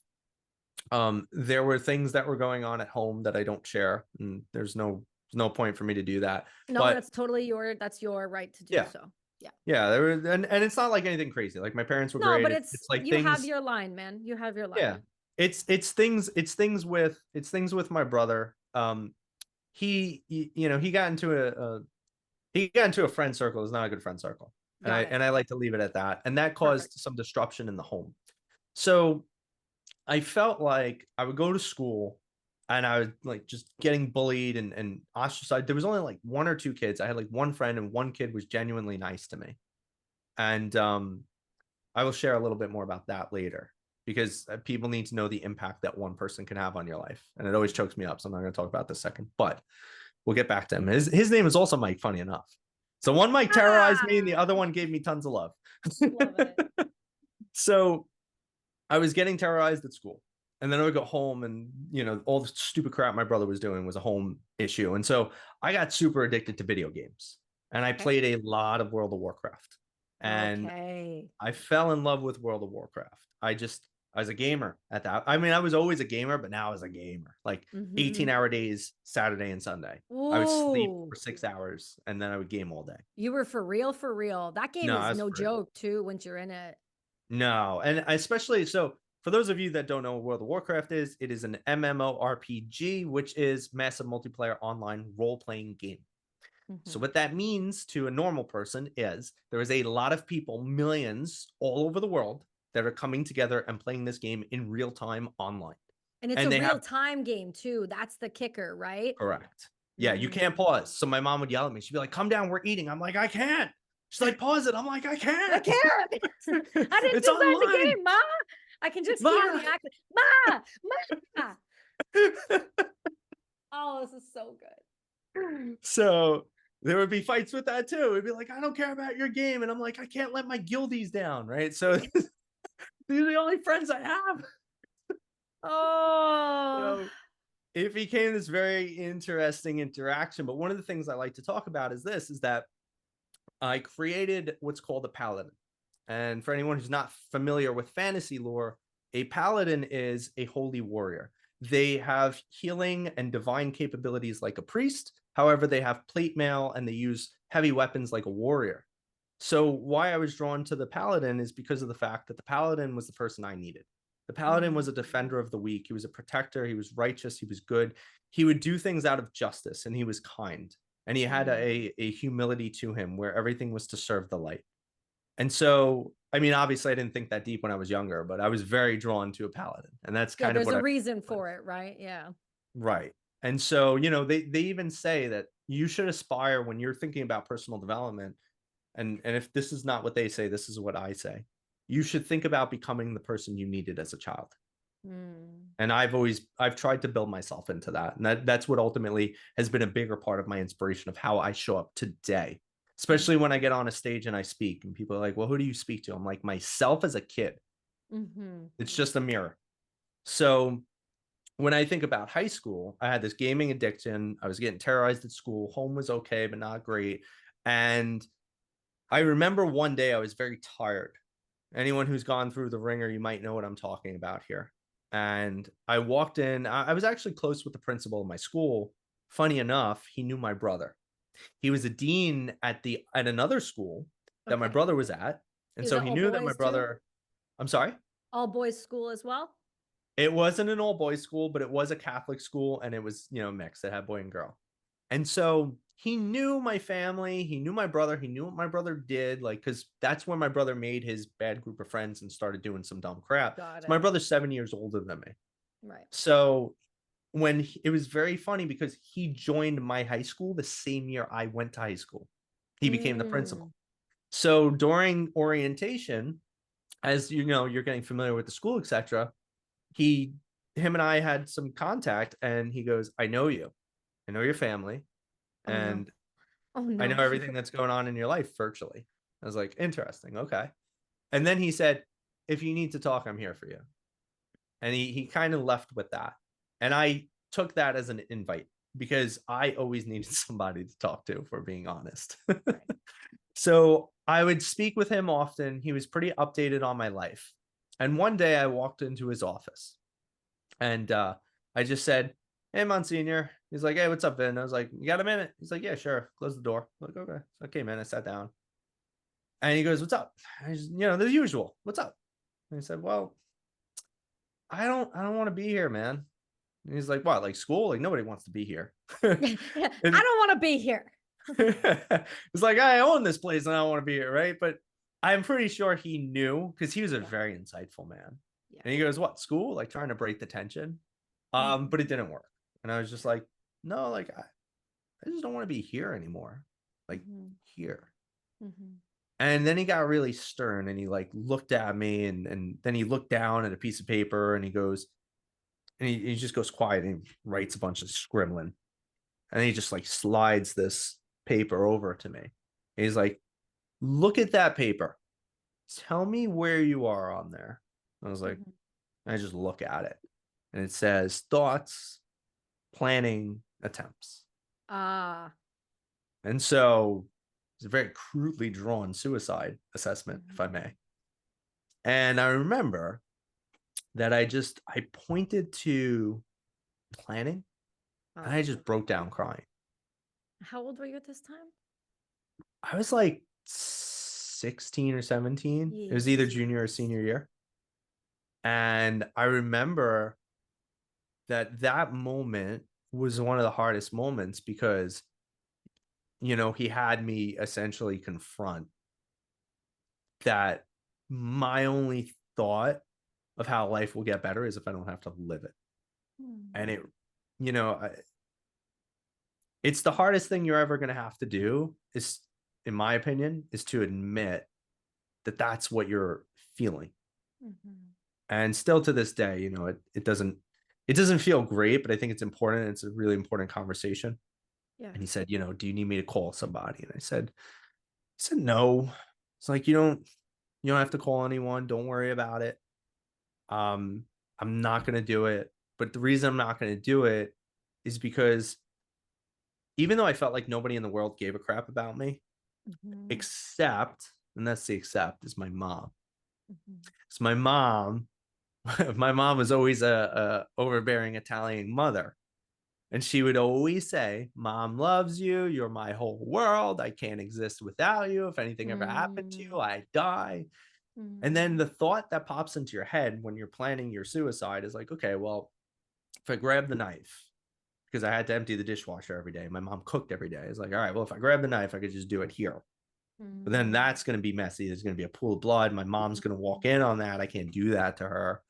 There were things that were going on at home that I don't share, and there's no point for me to do that. No, But that's totally that's your right to do yeah, so. Yeah. yeah, there were, and it's not like anything crazy. Like my parents were No, great. but It's like you have things. your line, man. You have your Yeah, line. it's things with my brother. He got into a friend circle. It's not a good friend circle, and I Got it. and I like to leave it at that. And that caused Perfect. some disruption in the home. So I felt like I would go to school and I was like just getting bullied and ostracized. There was only like one or two kids. I had like one friend, and one kid was genuinely nice to me. And I will share a little bit more about that later, because people need to know the impact that one person can have on your life. And it always chokes me up. So I'm not going to talk about this second, but we'll get back to him. His name is also Mike, funny enough. So one Mike terrorized me and the other Ah, one gave me tons of love. love it. So I was getting terrorized at school. And then I would go home, and all the stupid crap my brother was doing was a home issue. And so I got super addicted to video games. And I Okay. played a lot of World of Warcraft. And Okay. I fell in love with World of Warcraft. I was a gamer at that. I mean, I was always a gamer, but now I was a gamer. Like Mm-hmm. 18-hour days, Saturday and Sunday. I would sleep Ooh, for 6 hours and then I would game all day. you were for real, for real. That game No, is I was no for real. joke too once you're in it. No, and especially so for those of you that don't know what World of Warcraft is, it is an MMORPG, which is massive multiplayer online role-playing game. So Mm-hmm. what that means to a normal person is there is a lot of people, millions all over the world, that are coming together and playing this game in real time online. And it's a And they real have time game too. That's the kicker, right? correct. Yeah, you can't Mm. pause. So my mom would yell at me. She'd be like, "Come down, we're eating." I'm like, "I can't." She's like, "Pause it." I'm like, "I I can't." can't. I didn't It's design the online. game, Ma. I can just hear Ma. the accent. Ma, Ma. Oh, this is so good. So there would be fights with that too. It'd be like, "I don't care about your game." And I'm like, "I can't let my guildies down." Right. So these are the only friends I have. Oh. So it became this very interesting interaction. But one of the things I like to talk about is that I created what's called a paladin. And for anyone who's not familiar with fantasy lore, a paladin is a holy warrior. They have healing and divine capabilities like a priest. However, they have plate mail and they use heavy weapons like a warrior. So why I was drawn to the paladin is because of the fact that the paladin was the person I needed. The paladin was a defender of the weak. He was a protector. He was righteous. He was good. He would do things out of justice, and he was kind. And he had a humility to him where everything was to serve the light. And so, I mean, obviously, I didn't think that deep when I was younger, but I was very drawn to a paladin, and that's Yeah, kind of there's what a I reason was. for it, right? Yeah. Right. And so, they even say that you should aspire when you're thinking about personal development. And if this is not what they say, this is what I say. You should think about becoming the person you needed as a child. Mm. And I've tried to build myself into that. And that's what ultimately has been a bigger part of my inspiration of how I show up today. Especially when I get on a stage and I speak and people are like, "Well, who do you speak to?" I'm like, myself as a kid. Mm-hmm. It's just a mirror. So when I think about high school, I had this gaming addiction. I was getting terrorized at school. Home was okay, but not great. And I remember one day I was very tired. Anyone who's gone through the ringer, you might know what I'm talking about here. And I walked in. I was actually close with the principal of my school. Funny enough, he knew my brother. He was a dean at another school that my Okay. brother was at. And Is so it he all knew that my boys too? brother, I'm sorry? All boys school as well? It wasn't an all boys school, but it was a Catholic school, and it was, mixed. It had boy and girl. And so he knew my family, he knew my brother, he knew what my brother did, like, because that's when my brother made his bad group of friends and started doing some dumb crap. Got So my it. brother's 7 years older than me. Right. So it was very funny because he joined my high school the same year I went to high school. He became the principal. Mm. So during orientation, as you know, you're getting familiar with the school, etc. Him and I had some contact, and he goes, "I know you. I know your family, Oh no. and Oh I know no. everything that's going on in your life virtually." I was like, "Interesting. Okay." And then he said, "If you need to talk, I'm here for you." And he kind of left with that. And I took that as an invite because I always needed somebody to talk to, if we're being honest. Right. So I would speak with him often. He was pretty updated on my life. And one day I walked into his office And I just said, "Hey, Monsignor." He's like, "Hey, what's up, Vin?" I was like, "You got a minute?" He's like, "Yeah, sure." Close the door. I'm like, okay. So I came in, I sat down. And he goes, "What's up?" I just, the usual. "What's up?" And I said, "Well, I don't want to be here, man." And he's like, "What? Like school? Like nobody wants to be here." Yeah, I And don't want to be here. it's like, I own this place and I don't want to be here, right? But I'm pretty sure he knew because he was a Yeah. very insightful man. Yeah. And he goes, "What, school? Like trying to break the tension?" Mhm. But it didn't work. And I was just like, "No, like I just don't want to be here anymore. Like Mhm. here." Mhm. And then he got really stern and he like looked at me and then he looked down at a piece of paper and he goes, and he just goes quiet and he writes a bunch of scribbling. And he just like slides this paper over to me. And he's like, "Look at that paper. Tell me where you are on there." I was like, Mhm. I just look at it and it says thoughts, planning, attempts. Ah. And so it's a very crudely drawn suicide assessment, if Mhm. I may. And I remember that I pointed to planning and Oh. I just broke down crying. How old were you at this time? I was like 16 or 17. It was either junior or Jesus. senior year. And I remember that moment was one of the hardest moments because, he had me essentially confront that my only thought of how life will get better is if I don't have to live it. And Mm. it, you know, I, it's the hardest thing you're ever going to have to do is, in my opinion, is to admit that that's what you're feeling. Mhm. And still to this day, it doesn't feel great, but I think it's important. It's a really important conversation. Yeah. And he said, "Do you need me to call somebody?" And I said, "No." It's like, you don't have to call anyone. Don't worry about it. Um, I'm not going to do it. But the reason I'm not going to do it is because even though I felt like nobody in the world gave a crap about me, Mhm. except, and that's the except, is my mom. Mhm. So my mom, my mom was always a overbearing Italian mother. And she would always say, "Mom loves you. You're my whole world. I can't exist without you. If anything ever happened to you, Mm. I die." And then Mm. the thought that pops into your head when you're planning your suicide is like, okay, well, if I grab the knife, because I had to empty the dishwasher every day, my mom cooked every day. It's like, all right, well, if I grab the knife, I could just do it here. But then Mm. that's going to be messy. There's going to be a pool of blood. My mom's going to walk Mhm. in on that. I can't do that to her.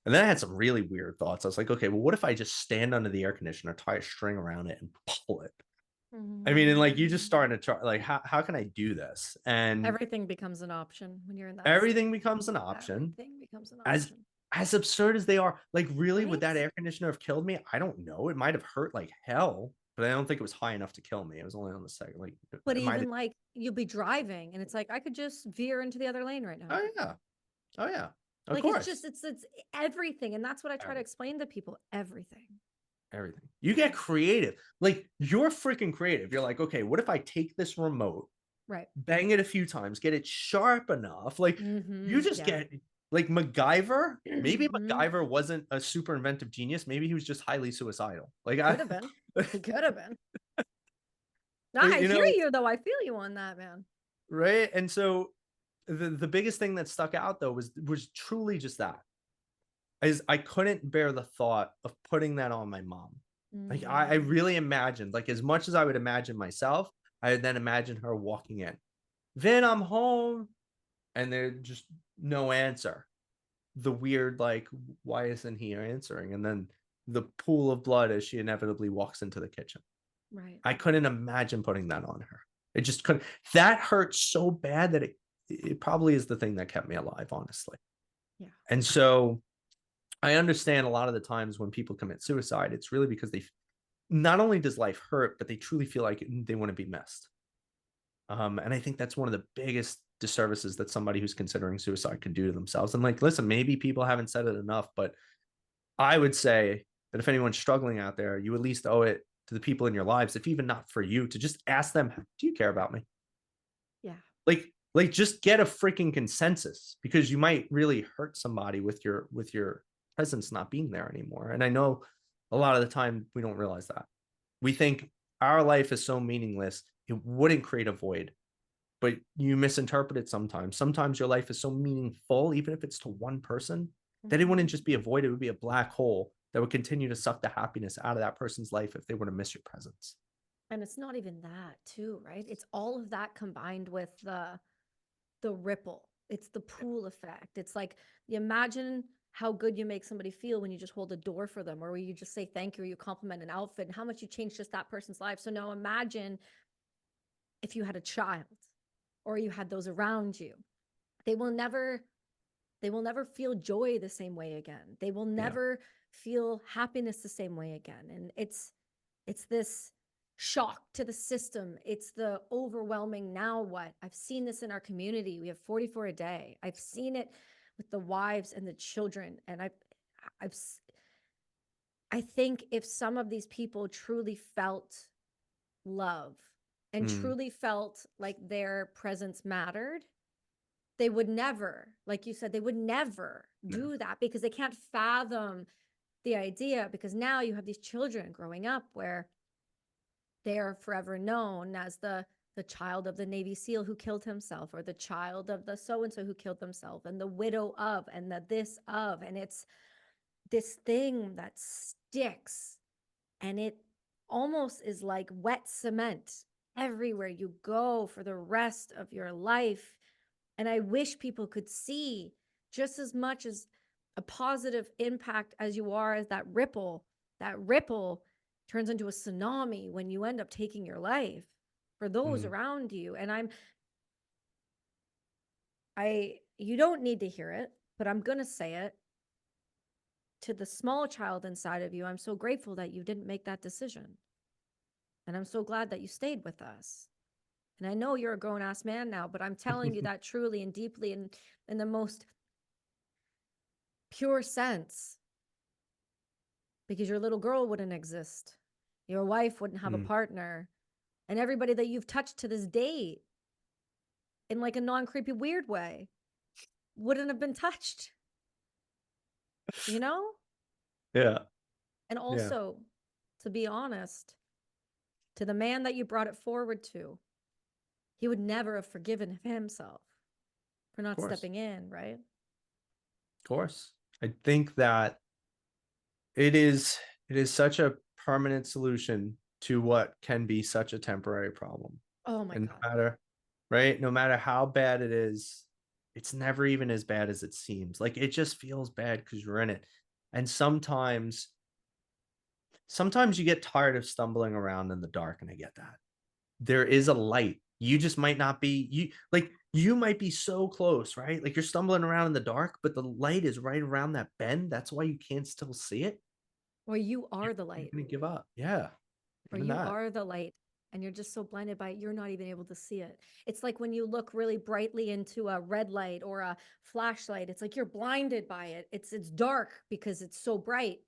And then I had some really weird thoughts. I was like, okay, well, what if I just stand under the air conditioner, tie a string around it, and pull it? I mean, and like you just Mm. starting to try, like, how can I do this? And Everything becomes an option when you're in that everything state. becomes an option. Everything becomes an As option. as absurd as they are, like really, would Right? that air conditioner have killed me? I don't know. It might have hurt like hell, but I don't think it was high enough to kill me. It was only on the second, like But it might have. even like you'll be driving and it's like I could just veer into the other lane right now. Oh yeah, oh yeah, of Like it's course. just it's everything. And that's what I try to Everything, explain to people. Everything. everything. You get creative. Like you're freaking creative. You're like, okay, what if I take this remote, Right. bang it a few times, get it sharp enough? Like you Mm-hmm. just Yeah. get like MacGyver. Maybe Mhm. MacGyver wasn't a super inventive genius. Maybe he was just highly suicidal. Like Could have been. He could have been. No, I you hear know, you though. I feel you on that, man. right? And so the biggest thing that stuck out though was truly just that is I couldn't bear the thought of putting that on my mom. Like I Mm. really imagined, like as much as I would imagine myself, I would then imagine her walking in. "Then I'm home," and there's just no answer. The weird, like, why isn't he answering? And then the pool of blood as she inevitably walks into the kitchen. Right. I couldn't imagine putting that on her. It just couldn't. That hurt so bad that it probably is the thing that kept me alive, honestly. Yeah. And so I understand a lot of the times when people commit suicide, it's really because not only does life hurt, but they truly feel like they want to be missed. And I think that's one of the biggest disservices that somebody who's considering suicide can do to themselves. And like, listen, maybe people haven't said it enough, but I would say that if anyone's struggling out there, you at least owe it to the people in your lives, if even not for you, to just ask them, "Do you care about me?" Yeah. Like just get a freaking consensus because you might really hurt somebody with your presence not being there anymore. And I know a lot of the time we don't realize that. We think our life is so meaningless, it wouldn't create a void, but you misinterpret it sometimes. Sometimes your life is so meaningful, even if it's to one person, that it wouldn't Mhm. just be a void, it would be a black hole that would continue to suck the happiness out of that person's life if they were to miss your presence. And it's not even that too, right? It's all of that combined with the ripple. It's the pool effect. It's like you imagine how good you make somebody feel when you just hold a door for them, or when you just say thank you, or you compliment an outfit, and how much you change just that person's life. So now imagine if you had a child or you had those around you. They will never they will never feel joy the same way again. They will Yeah. never feel happiness the same way again. And it's this shock to the system. It's the overwhelming now what? I've seen this in our community. We have 44 a day. I've seen it with the wives and the children. And I've I think if some of these people truly felt love and Mm, truly felt like their presence mattered, they would never, like you said, they would never no. do that because they can't fathom the idea. Because now you have these children growing up where they are forever known as the child of the Navy SEAL who killed himself, or the child of the so and so who killed themselves, and the widow of, and the this of. And it's this thing that sticks, and it almost is like wet cement everywhere you go for the rest of your life. And I wish people could see just as much as a positive impact as you are as that ripple turns into a tsunami when you end up taking your life for those Mm, around you. And you don't need to hear it, but I'm going to say it to the small child inside of you. I'm so grateful that you didn't make that decision. And I'm so glad that you stayed with us. And I know you're a grown ass man now, but I'm telling you that truly and deeply, and in the most pure sense, because your little girl wouldn't exist. Your wife wouldn't have a mm, partner. And everybody that you've touched to this date in like a non creepy, weird way wouldn't have been touched, you know? yeah. And Yeah. Of also, to be honest, to the man that you brought it forward to, he would never have forgiven himself for not course. stepping in, right? Of course. I think that it is such a permanent solution to what can be such a temporary problem. Oh my And God. no matter, right, no matter how bad it is, it's never even as bad as it seems. Like it just feels bad because you're in it. And sometimes you get tired of stumbling around in the dark, and I get that. There is a light. You just might not be you might be so close, right? Like you're stumbling around in the dark, but the light is right around that bend. That's why you can't still see it. Or you You're are the you're light, gonna give up. Yeah, or even you that. are the light. And you're just so blinded by it, you're not even able to see it. It's like when you look really brightly into a red light or a flashlight, it's like you're blinded by it. It's dark because it's so bright.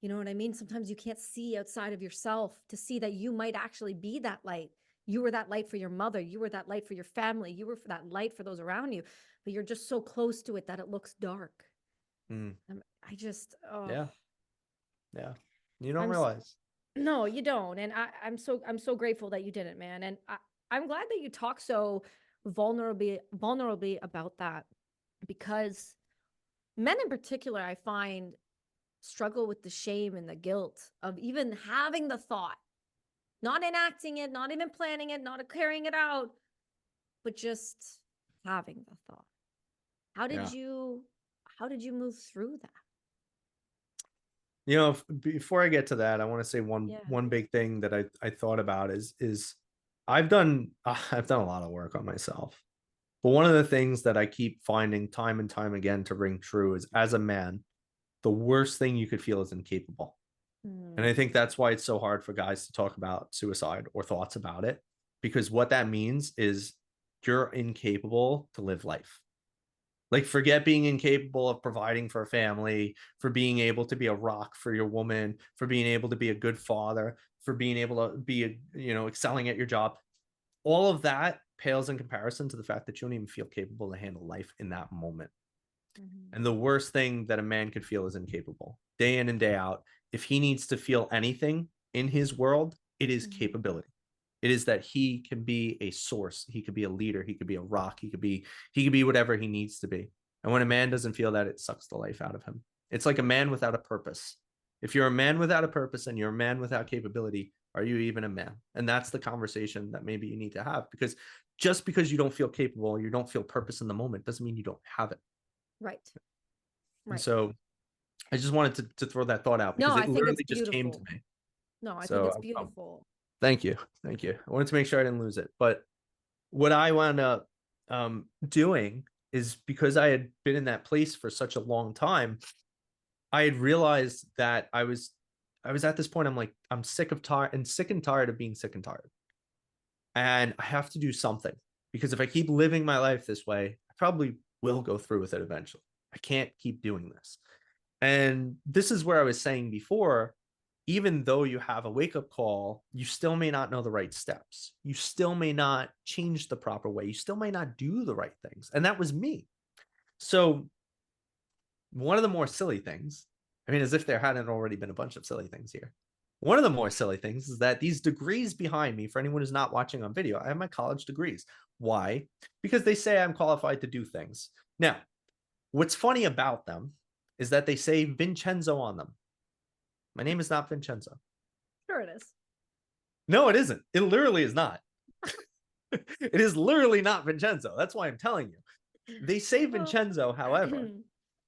You know what I mean? Sometimes you can't see outside of yourself to see that you might actually be that light. You were that light for your mother. You were that light for your family. You were for that light for those around you. But you're just so close to it that it looks dark. Mm, I just, oh, yeah, yeah. You don't I'm realize. no, you don't. And I'm so grateful that you didn't, man. And I'm glad that you talk so vulnerably about that, because men in particular, I find, struggle with the shame and the guilt of even having the thought, not enacting it, not even planning it, not carrying it out, but just having the thought. How did Yeah. you how did you move through that? Before I get to that, I want to say one Yeah. one big thing that I thought about is I've done I've done a lot of work on myself. But one of the things that I keep finding time and time again to ring true is as a man, the worst thing you could feel is incapable. And I Mm. think that's why it's so hard for guys to talk about suicide or thoughts about it, because what that means is you're incapable to live life. Like, forget being incapable of providing for a family, for being able to be a rock for your woman, for being able to be a good father, for being able to be, excelling at your job. All of that pales in comparison to the fact that you don't even feel capable to handle life in that moment. Mhm. And the worst thing that a man could feel is incapable. Day in and day out, if he needs to feel anything in his world, it is Mhm. capability. It is that he can be a source, he could be a leader, he could be a rock, he could be whatever he needs to be. And when a man doesn't feel that, it sucks the life out of him. It's like a man without a purpose. If you're a man without a purpose and you're a man without capability, are you even a man? And that's the conversation that maybe you need to have, because just because you don't feel capable, you don't feel purpose in the moment, doesn't mean you don't have it. Right. And Right. so I just wanted to throw that thought out No, because I it think it's literally just came to beautiful. me. No, I think So it's beautiful. thank you. Thank you. I wanted to make sure I didn't lose it. But what I wound up doing is, because I had been in that place for such a long time, I had realized that I was at this point. I'm like, I'm sick and tired of being sick and tired. And I have to do something, because if I keep living my life this way, I probably will go through with it eventually. I can't keep doing this. And this is where I was saying before, even though you have a wake up call, you still may not know the right steps. You still may not change the proper way. You still may not do the right things. And that was me. So, one of the more silly things, I mean, as if there hadn't already been a bunch of silly things here. One of the more silly things is that these degrees behind me, for anyone who's not watching on video, I have my college degrees. Why? Because they say I'm qualified to do things. Now, what's funny about them is that they say Vincenzo on them. My name is not Vincenzo. Sure it is. No, it isn't. It literally is not. It is literally not Vincenzo. That's why I'm telling you. They say Vincenzo, however,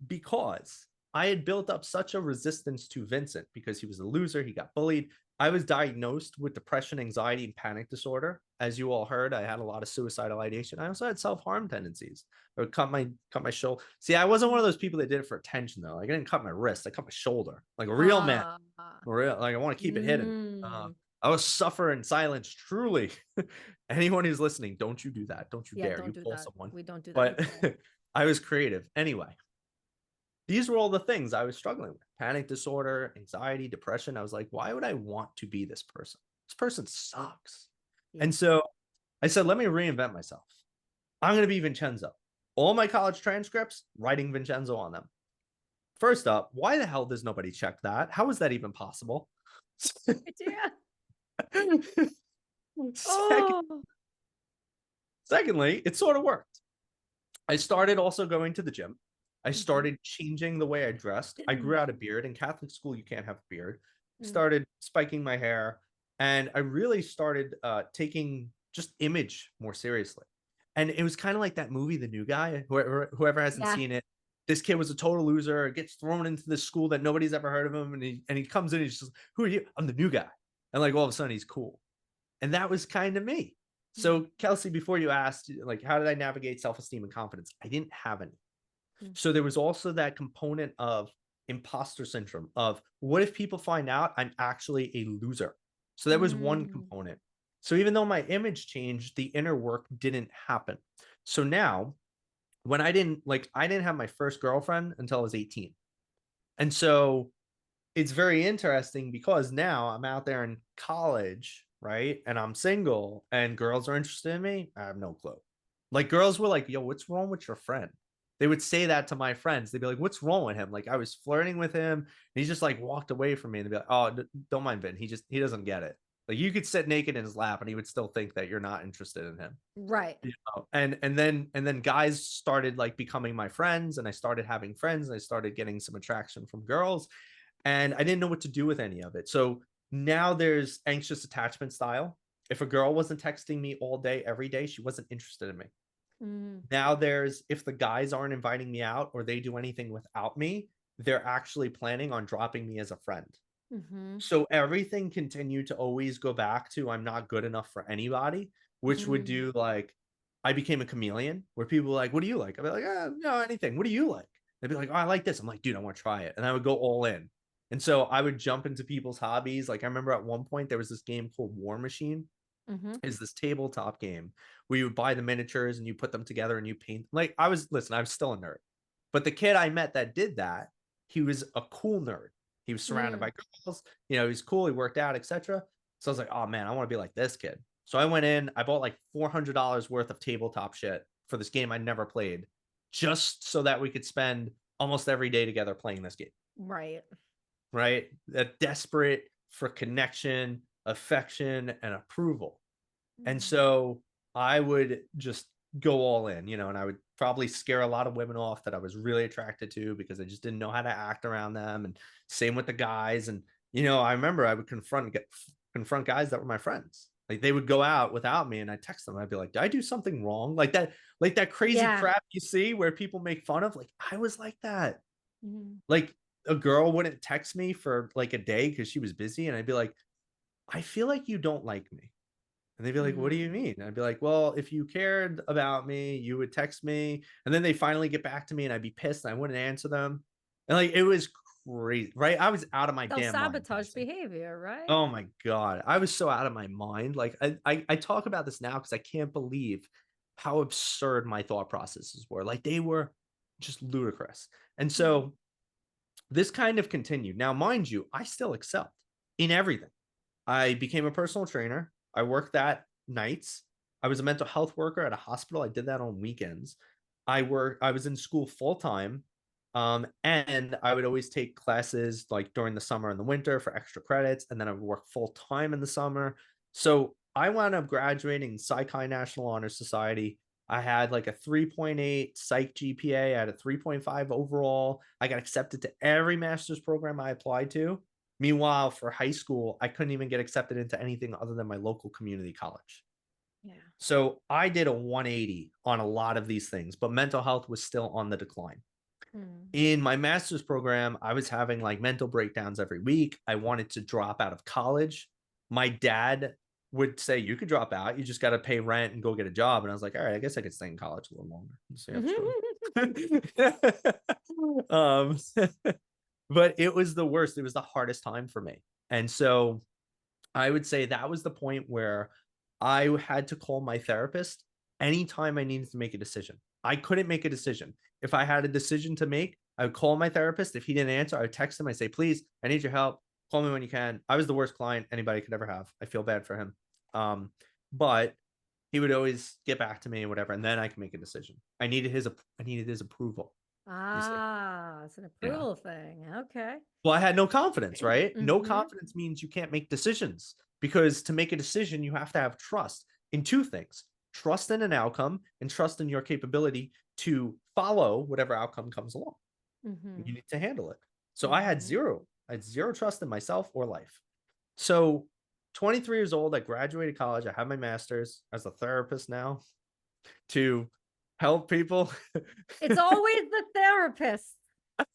because I had built up such a resistance to Vincent because he was a loser. He got bullied. I was diagnosed with depression, anxiety, and panic disorder. As you all heard, I had a lot of suicidal ideation. I also had self-harm tendencies. I would cut my shoulder. See, I wasn't one of those people that did it for attention though. Like, I didn't cut my wrist. I cut my shoulder, like a real man. Ah. Real, like, I want to keep it hidden. Mm. I was suffer in silence, truly. Anyone who's listening, don't you do that. Don't you Yeah, dare. don't You do pull that. someone. We don't do that But at all. I was creative. Anyway, these were all the things I was struggling with: panic disorder, anxiety, depression. I was like, why would I want to be this person? This person sucks. Yeah. And so I said, let me reinvent myself. I'm going to be Vincenzo. All my college transcripts, writing Vincenzo on them. First up, why the hell does nobody check that? How is that even possible? Yeah. Second, Oh. secondly, it sort of worked. I started also going to the gym. I Mhm. started changing the way I dressed. I grew out a beard. In Catholic school, you can't have a beard. I Mm. started spiking my hair, and I really started taking just image more seriously. And it was kind of like that movie, The New Guy. Whoever hasn't Yeah. seen it, this kid was a total loser, gets thrown into this school that nobody's ever heard of him, and he comes in, he's just, who are you? I'm the new guy. And like all of a sudden he's cool. And that was kind of me. So, Kelsey, before you asked, like, how did I navigate self-esteem and confidence? I didn't have any. Mm. So there was also that component of imposter syndrome of, what if people find out I'm actually a loser? So that was one Mm. component. So even though my image changed, the inner work didn't happen. So now, when I didn't have my first girlfriend until I was 18. And so it's very interesting because now I'm out there in college, right? And I'm single and girls are interested in me. I have no clue. Like, girls were like, yo, what's wrong with your friend? They would say that to my friends. They'd be like, what's wrong with him? Like, I was flirting with him and he just like walked away from me, and they'd be like, oh, don't mind Vin. He doesn't get it. Like, you could sit naked in his lap and he would still think that you're not interested in him. Right. And then guys started like becoming my friends, and I started having friends, and I started getting some attraction from girls, and I didn't know what to do with any of it. So now there's anxious attachment style. If a girl wasn't texting me all day, every day, she wasn't interested in me. Mm. Now there's, if the guys aren't inviting me out or they do anything without me, they're actually planning on dropping me as a friend. Mhm. So everything continued to always go back to, I'm not good enough for anybody, which would Mm. do like, I became a chameleon where people were like, what do you like? I'd be like, no, anything. What do you like? They'd be like, oh, I like this. I'm like, dude, I want to try it. And I would go all in. And so I would jump into people's hobbies. Like, I remember at one point there was this game called War Machine. Mhm. Is this tabletop game where you would buy the miniatures and you put them together and you paint. Like, I was still a nerd. But the kid I met that did that, he was a cool nerd. He was surrounded Mm. by girls, he's cool, he worked out, etc. So I was like, oh man, I want to be like this kid. So I went in, I bought like $400 worth of tabletop shit for this game I never played. just so that we could spend almost every day together playing this game. Right. Right? That desperate for connection, affection, and approval. And Mm. so I would just go all in, and I would probably scare a lot of women off that I was really attracted to because I just didn't know how to act around them. And same with the guys. And I remember I would confront guys that were my friends. Like they would go out without me and I text them. I'd be like, did I do something wrong? Like that crazy Yeah. crap you see where people make fun of. Like I was like that. Mhm. Like a girl wouldn't text me for like a day because she was busy. And I'd be like, I feel like you don't like me. And they'd be like, what do you Mm. mean? I'd be like, well, if you cared about me, you would text me. And then they finally get back to me and I'd be pissed and I wouldn't answer them. And like, it was crazy, right? I was out of my damn mind. Self-sabotage behavior, right? Oh my God. I was so out of my mind. Like I talk about this now because I can't believe how absurd my thought processes were. Like they were just ludicrous. And Mm. so this kind of continued. Now, mind you, I still excelled in everything. I became a personal trainer. I worked that nights. I was a mental health worker at a hospital. I did that on weekends. I was in school full time. And I would always take classes like during the summer and the winter for extra credits. And then I would work full time in the summer. So I wound up graduating Psychi National Honor Society. I had like a 3.8 psych GPA. I had a 3.5 overall. I got accepted to every master's program I applied to. Meanwhile, for high school, I couldn't even get accepted into anything other than my local community college. Yeah. So I did a 180 on a lot of these things, but mental health was still on the decline. Mm. In my master's program, I was having like mental breakdowns every week. I wanted to drop out of college. My dad would say, you could drop out. You just got to pay rent and go get a job. And I was like, all right, I guess I could stay in college a little longer. See how it's going. But it was the worst. It was the hardest time for me. And so I would say that was the point where I had to call my therapist anytime I needed to make a decision. I couldn't make a decision. If I had a decision to make, I would call my therapist. If he didn't answer, I would text him. I say, please, I need your help. Call me when you can. I was the worst client anybody could ever have. I feel bad for him. But he would always get back to me or whatever, and then I can make a decision. I needed his approval. You see. It's an Yeah. approval thing. Okay. Well, I had no confidence, right? No Mhm. confidence means you can't make decisions because to make a decision, you have to have trust in two things: trust in an outcome and trust in your capability to follow whatever outcome comes along. You Mhm. need to handle it. So Mhm. I had zero trust in myself or life. So 23 years old, I graduated college. I have my master's as a therapist now to help people. It's always the therapist.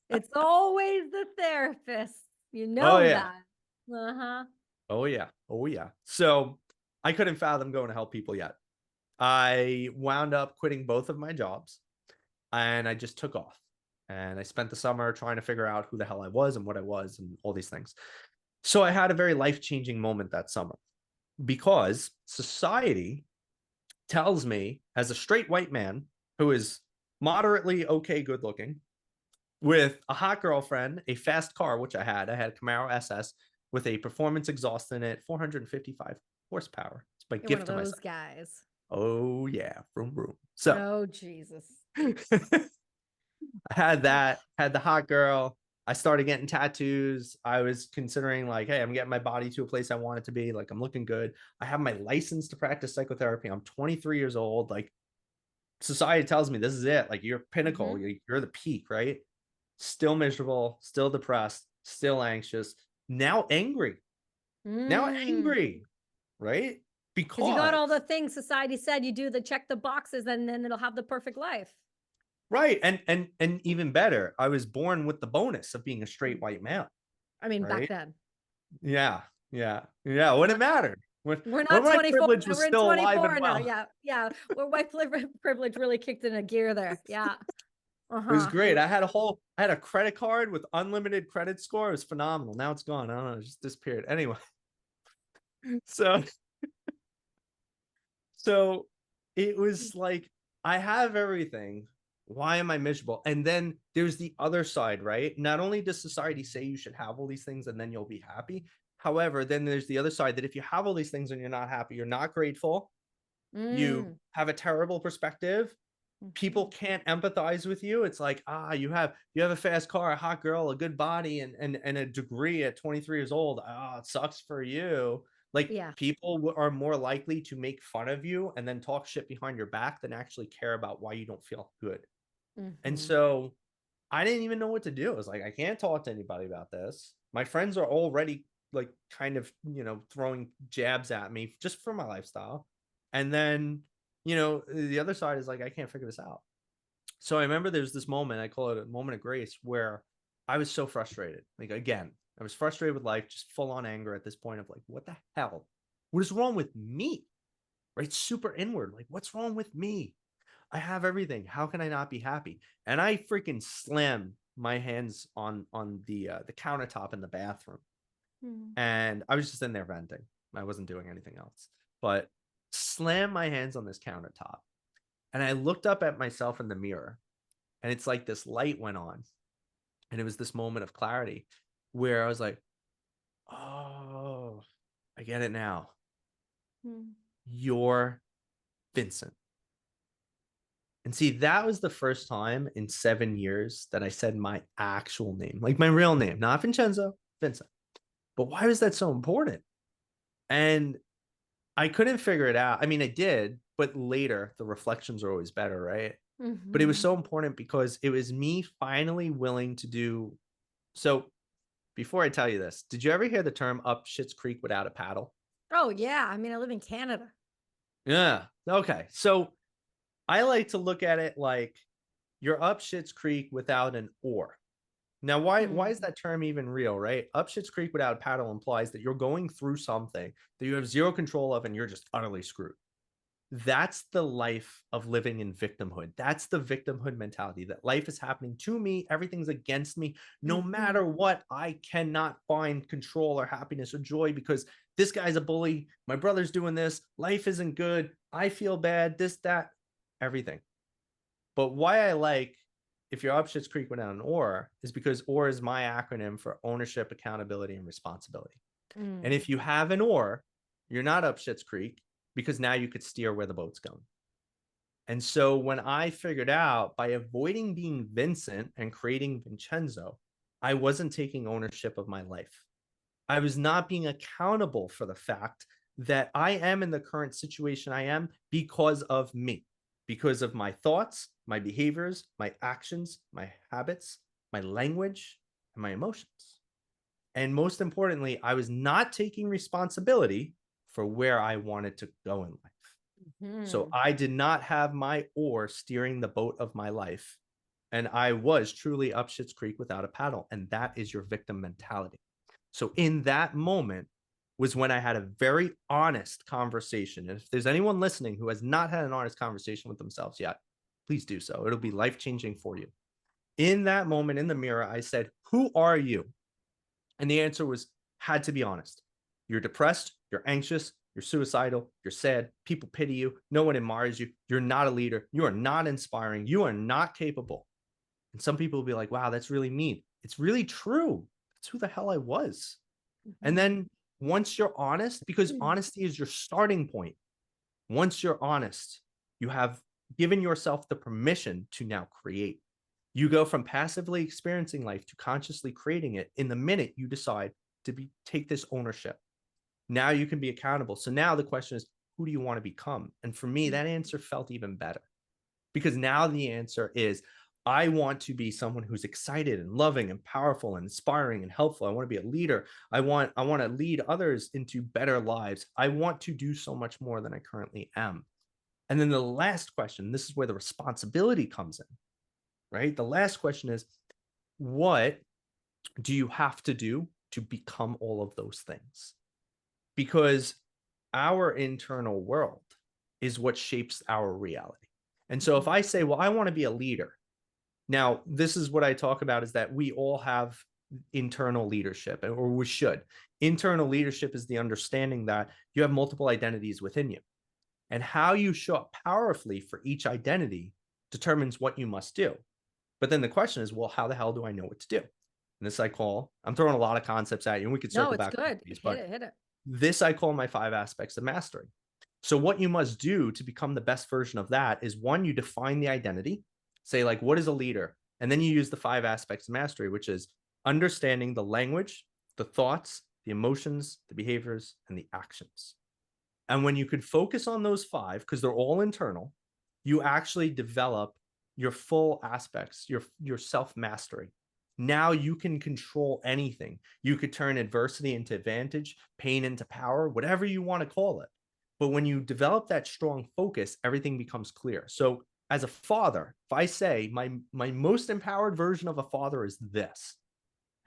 It's always the therapist. You Oh, know yeah. that. Uh-huh. Oh, yeah. Oh, yeah. So I couldn't fathom going to help people yet. I wound up quitting both of my jobs and I just took off. And I spent the summer trying to figure out who the hell I was and what I was and all these things. So I had a very life changing moment that summer because society tells me, as a straight white man who is moderately okay good looking, with a hot girlfriend, a fast car, which I had a Camaro SS with a performance exhaust in it, 455 horsepower. It's my You're one gift of to those myself. guys. Oh, yeah. Vroom, vroom. So Oh, Jesus. I had that, had the hot girl. I started getting tattoos. I was considering, like, hey, I'm getting my body to a place I want it to be. Like, I'm looking good. I have my license to practice psychotherapy. I'm 23 years old. Like, society tells me this is it. Like, you're pinnacle. Mhm. You're the peak, right? Still miserable, still depressed, still anxious, now angry, Mm. right? 'Cause you got Because, all the things society said you do the check the boxes and then it'll have the perfect life. right. And even better, I was born with the bonus of being a straight Mm. white male, I mean, back right? then. Yeah, yeah, yeah. When it mattered, We're when not my 24, privilege was we're in still alive and 24 now. well. Yeah, yeah. Where white privilege really kicked in a gear there. Yeah. It was Uh-huh. great. I had a credit card with unlimited credit score. It was phenomenal. Now it's gone. I don't know. It just disappeared. Anyway, so So it was like, I have everything. Why am I miserable? And then there's the other side, right? Not only does society say you should have all these things and then you'll be happy. However, then there's the other side that if you have all these things and you're not happy, you're not grateful, you Mm. have a terrible perspective, people Mhm. can't empathize with you. It's like, you have a fast car, a hot girl, a good body, and a degree at 23 years old. It sucks for you. Like, Yeah. people are more likely to make fun of you and then talk shit behind your back than actually care about why you don't feel good. And Mhm. so I didn't even know what to do. I was like, I can't talk to anybody about this. My friends are already like kind of, throwing jabs at me just for my lifestyle. And then, the other side is like, I can't figure this out. So I remember there was this moment, I call it a moment of grace, where I was so frustrated. Like, again, I was frustrated with life, just full on anger at this point of like, what the hell? What is wrong with me? Right? Super inward. Like, what's wrong with me? I have everything. How can I not be happy? And I freaking slammed my hands on the countertop in the bathroom. Mm. And I was just in there venting. I wasn't doing anything else. But slammed my hands on this countertop. And I looked up at myself in the mirror. And it's like this light went on. And it was this moment of clarity where I was like, oh, I get it now. Mm. You're Vincent. And see, that was the first time in 7 years that I said my actual name, like my real name, not Vincenzo, Vincent. But why was that so important? And I couldn't figure it out. I mean, I did, but later the reflections are always better, right? But it was Mhm. so important because it was me finally willing to do. So before I tell you this, did you ever hear the term up Shit's Creek without a paddle? Oh, yeah. I mean, I live in Canada. Yeah. Okay. So I like to look at it like you're up Shit's Creek without an oar. Now, why is Mm. that term even real, right? Up Shit's Creek without a paddle implies that you're going through something that you have zero control of and you're just utterly screwed. That's the life of living in victimhood. That's the victimhood mentality that life is happening to me. Everything's against me. No matter Mhm. what, I cannot find control or happiness or joy because this guy's a bully. My brother's doing this. Life isn't good. I feel bad. This, that, everything. But why I like if you're up Shit's Creek without an oar is because oar is my acronym for ownership, accountability, and responsibility. And Mm. if you have an oar, you're not up Shit's Creek because now you could steer where the boat's going. And so when I figured out by avoiding being Vincent and creating Vincenzo, I wasn't taking ownership of my life. I was not being accountable for the fact that I am in the current situation I am because of me, because of my thoughts, my behaviors, my actions, my habits, my language, and my emotions. And most importantly, I was not taking responsibility for where I wanted to go in life. So Mhm. I did not have my oar steering the boat of my life. And I was truly up Shit's Creek without a paddle. And that is your victim mentality. So in that moment was when I had a very honest conversation. And if there's anyone listening who has not had an honest conversation with themselves yet, please do so. It'll be life changing for you. In that moment in the mirror, I said, who are you? And the answer was, had to be honest. You're depressed, you're anxious, you're suicidal, you're sad, people pity you, no one admires you, you're not a leader, you are not inspiring, you are not capable. And some people will be like, wow, that's really mean. It's really true. That's who the hell I was. And Mhm. then once you're honest, because honesty is your starting point, once you're honest, you have given yourself the permission to now create. You go from passively experiencing life to consciously creating it in the minute you decide to take this ownership. Now you can be accountable. So now the question is, who do you want to become? And for me, that answer felt even better because now the answer is, I want to be someone who's excited and loving and powerful and inspiring and helpful. I want to be a leader. I want to lead others into better lives. I want to do so much more than I currently am. And then the last question, this is where the responsibility comes in, right? The last question is, what do you have to do to become all of those things? Because our internal world is what shapes our reality. And so if Mhm. I say, well, I want to be a leader. Now, this is what I talk about is that we all have internal leadership, or we should. Internal leadership is the understanding that you have multiple identities within you. And how you show up powerfully for each identity determines what you must do. But then the question is, well, how the hell do I know what to do? And this I call, I'm throwing a lot of concepts at you, and we could No, circle it's back on good. these, Hit but it, hit it. this I call my 5 aspects of mastery. So what you must do to become the best version of that is, one, you define the identity, say like, what is a leader? And then you use the 5 aspects of mastery, which is understanding the language, the thoughts, the emotions, the behaviors, and the actions. And when you could focus on those 5, because they're all internal, you actually develop your full aspects, your self-mastery. Now you can control anything. You could turn adversity into advantage, pain into power, whatever you want to call it. But when you develop that strong focus, everything becomes clear. So as a father, if I say my most empowered version of a father is this,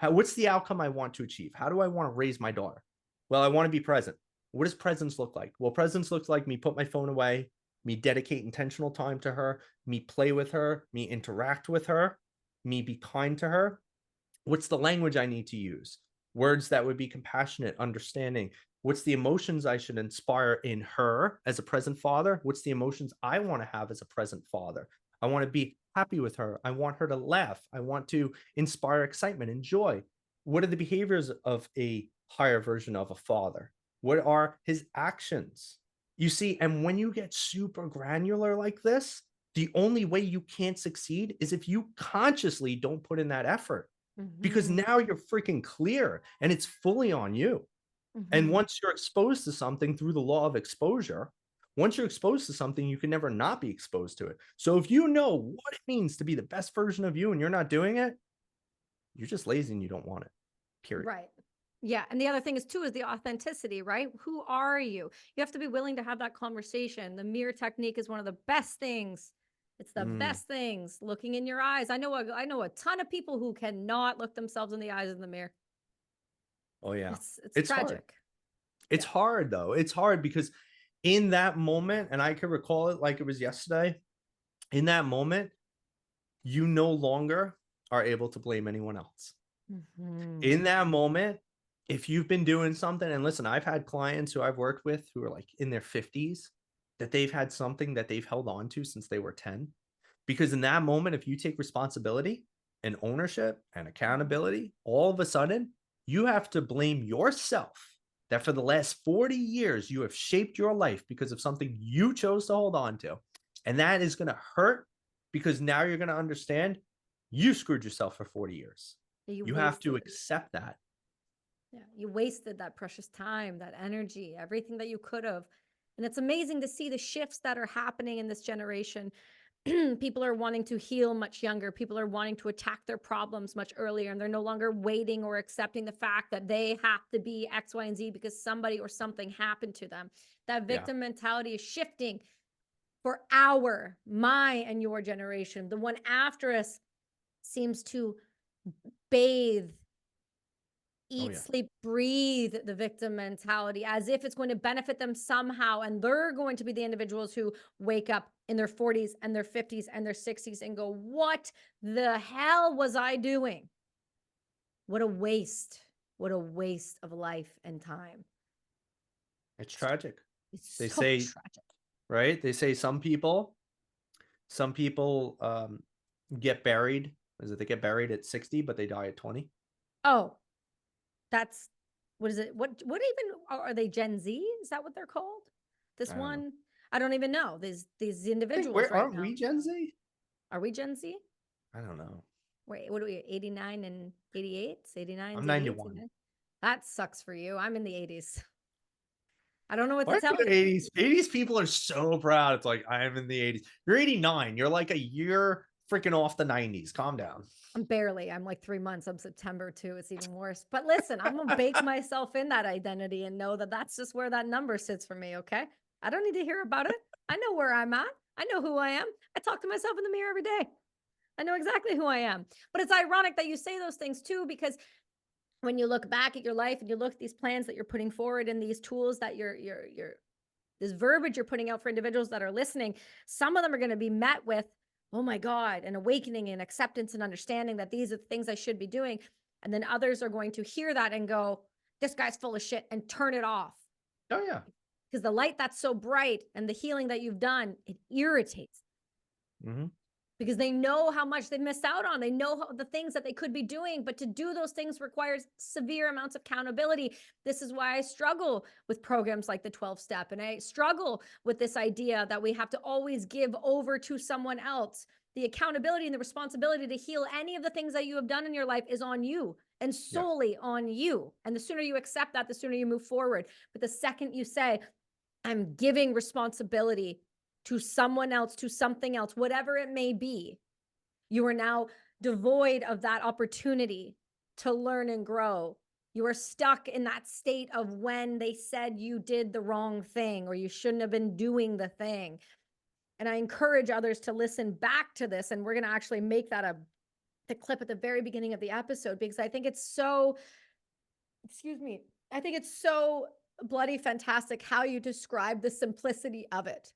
what's the outcome I want to achieve? How do I want to raise my daughter? Well, I want to be present. What does presence look like? Well, presence looks like me put my phone away, me dedicate intentional time to her, me play with her, me interact with her, me be kind to her. What's the language I need to use? Words that would be compassionate, understanding. What's the emotions I should inspire in her as a present father? What's the emotions I want to have as a present father? I want to be happy with her. I want her to laugh. I want to inspire excitement and joy. What are the behaviors of a higher version of a father? What are his actions? You see, and when you get super granular like this, the only way you can't succeed is if you consciously don't put in that effort, because Mhm. now you're freaking clear and it's fully on you. And Mhm. once you're exposed to something through the law of exposure, once you're exposed to something, you can never not be exposed to it. So if you know what it means to be the best version of you and you're not doing it, you're just lazy and you don't want it. Period. Right. Yeah, and the other thing is too is the authenticity, right? Who are you? You have to be willing to have that conversation. The mirror technique is one of the best things. It's the Mm. best things. Looking in your eyes. I know a ton of people who cannot look themselves in the eyes in the mirror. Oh yeah. It's It's hard. tragic. It's Yeah. hard though. It's hard because in that moment, and I can recall it like it was yesterday, in that moment, you no longer are able to blame anyone else. Mhm. In that moment, if you've been doing something, and listen, I've had clients who I've worked with who are like in their 50s that they've had something that they've held on to since they were 10. Because in that moment, if you take responsibility and ownership and accountability, all of a sudden, you have to blame yourself that for the last 40 years, you have shaped your life because of something you chose to hold on to. And that is going to hurt because now you're going to understand you screwed yourself for 40 years. You You have to wasted. accept that. Yeah, you wasted that precious time, that energy, everything that you could have. And it's amazing to see the shifts that are happening in this generation. People are wanting to heal much younger. People are wanting to attack their problems much earlier, and they're no longer waiting or accepting the fact that they have to be X, Y, and Z because somebody or something happened to them. That Yeah. victim mentality is shifting for my and your generation. The one after us seems to bathe, Oh, eat, yeah. sleep, breathe the victim mentality as if it's going to benefit them somehow. And they're going to be the individuals who wake up in their 40s and their 50s and their 60s and go, what the hell was I doing? What a waste. What a waste of life and time. It's tragic. It's They so say, tragic. right? They say some people get buried. Is it they get buried at 60, but they die at 20? Oh, that's what is it? What even are they Gen Z? Is that what they're called? This I don't know. one, I don't even know. These I think individuals where right aren't now. we Gen Z? Are we Gen Z? I don't know. Wait, what are we? 89 and 88? 89s, I'm 88s, 91. 89? That sucks for you. I'm in the 80s. I don't know what Why to are tell you you. 80s? 80s people are so proud. It's like, I am in the 80s. You're 89. You're like a year freaking off the 90s. Calm down. I'm like 3 months. I'm September too. It's even worse. But listen, I'm gonna bake myself in that identity and know that that's just where that number sits for me. Okay, I don't need to hear about it. I know where I'm at. I know who I am. I talk to myself in the mirror every day. I know exactly who I am. But it's ironic that you say those things too, because when you look back at your life and you look at these plans that you're putting forward and these tools that you're this verbiage you're putting out for individuals that are listening, some of them are going to be met with, oh my God, an awakening and acceptance and understanding that these are the things I should be doing. And then others are going to hear that and go, this guy's full of shit, and turn it off. Oh, yeah. Because the light that's so bright and the healing that you've done, it irritates. Hmm. because they know how much they missed out on. They know the things that they could be doing, but to do those things requires severe amounts of accountability. This is why I struggle with programs like the 12 step. And I struggle with this idea that we have to always give over to someone else. The accountability and the responsibility to heal any of the things that you have done in your life is on you and solely on you. And the sooner you accept that, the sooner you move forward. But the second you say, I'm giving responsibility to someone else, to something else, whatever it may be, you are now devoid of that opportunity to learn and grow. You are stuck in that state of when they said you did the wrong thing or you shouldn't have been doing the thing. And I encourage others to listen back to this. And we're going to actually make that the clip at the very beginning of the episode, because I think it's so, I think it's so bloody fantastic how you describe the simplicity of it.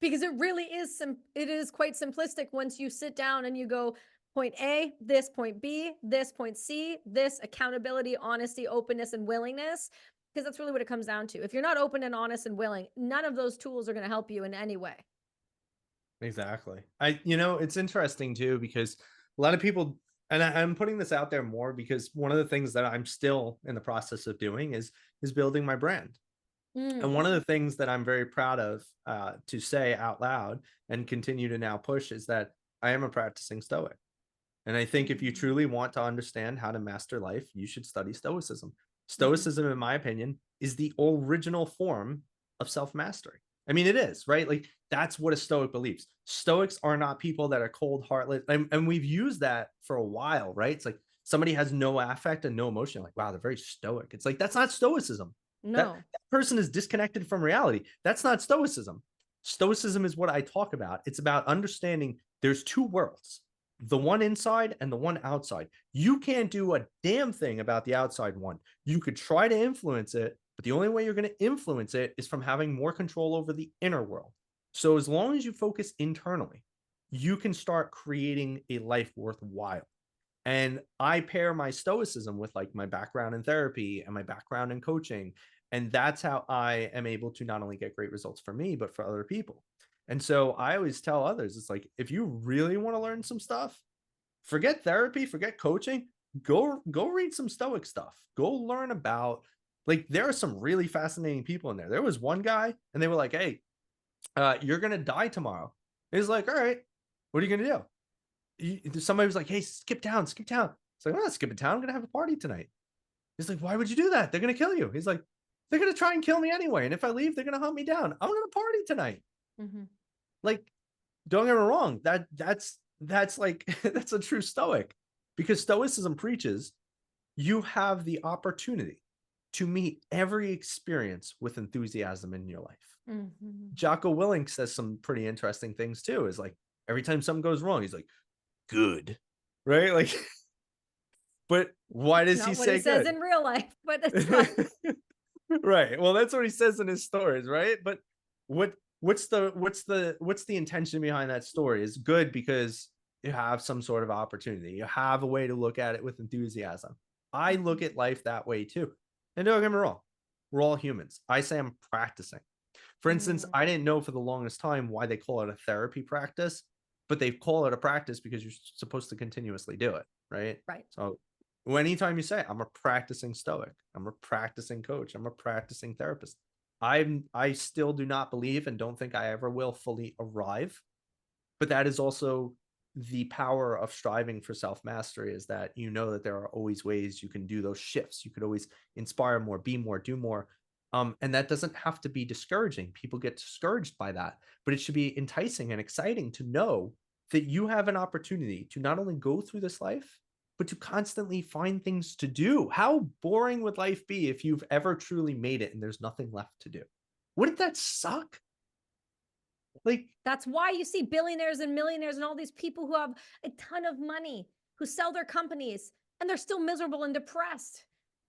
Because it really is, it is quite simplistic once you sit down and you go, point A, this, point B, this, point C, this, accountability, honesty, openness, and willingness. Because that's really what it comes down to. If you're not open and honest and willing, none of those tools are going to help you in any way. Exactly. It's interesting too, because a lot of people, and I'm putting this out there more because one of the things that I'm still in the process of doing is building my brand. And one of the things that I'm very proud of to say out loud and continue to now push is that I am a practicing Stoic. And I think if you truly want to understand how to master life, you should study Stoicism. Stoicism, in my opinion, is the original form of self-mastery. I mean, it is, right? Like, that's what a Stoic believes. Stoics are not people that are cold, heartless. And we've used that for a while, right? It's like somebody has no affect and no emotion. Like, wow, they're very Stoic. It's like, that's not Stoicism. No. That person is disconnected from reality. That's not Stoicism. Stoicism is what I talk about. It's about understanding there's two worlds, the one inside and the one outside. You can't do a damn thing about the outside one. You could try to influence it, but the only way you're going to influence it is from having more control over the inner world. So as long as you focus internally, you can start creating a life worthwhile. And I pair my Stoicism with like my background in therapy and my background in coaching. And that's how I am able to not only get great results for me, but for other people. And so I always tell others, it's like, if you really want to learn some stuff, forget therapy, forget coaching, go read some Stoic stuff. Go learn about, like, there are some really fascinating people in there. There was one guy and they were like, hey, you're going to die tomorrow. He's like, all right, what are you going to do? Somebody was like, hey, skip town. It's like, I'm not skipping town. I'm going to have a party tonight. He's like, why would you do that? They're going to kill you. He's like, they're going to try and kill me anyway. And if I leave, they're going to hunt me down. I'm going to party tonight. Like, don't get me wrong. That's like, that's a true Stoic, because Stoicism preaches you have the opportunity to meet every experience with enthusiasm in your life. Jocko Willink says some pretty interesting things too, is like, every time something goes wrong, he's like, good, right? Like, but why does he say says good in real life? But it's fine. Right. Well, that's what he says in his stories, right? But what's the intention behind that story? Is good because you have some sort of opportunity. You have a way to look at it with enthusiasm. I look at life that way too. And don't get me wrong, we're all humans. I say I'm practicing. For instance, I didn't know for the longest time why they call it a therapy practice, but they call it a practice because you're supposed to continuously do it, right? Right. So anytime you say I'm a practicing Stoic, I'm a practicing coach, I'm a practicing therapist, I still do not believe and don't think I ever will fully arrive. But that is also the power of striving for self-mastery, is that you know that there are always ways you can do those shifts. You could always inspire more, be more, do more. And that doesn't have to be discouraging. People get discouraged by that, but it should be enticing and exciting to know that you have an opportunity to not only go through this life, but to constantly find things to do. How boring would life be if you've ever truly made it and there's nothing left to do? Wouldn't that suck? Like, that's why you see billionaires and millionaires and all these people who have a ton of money, who sell their companies, and they're still miserable and depressed.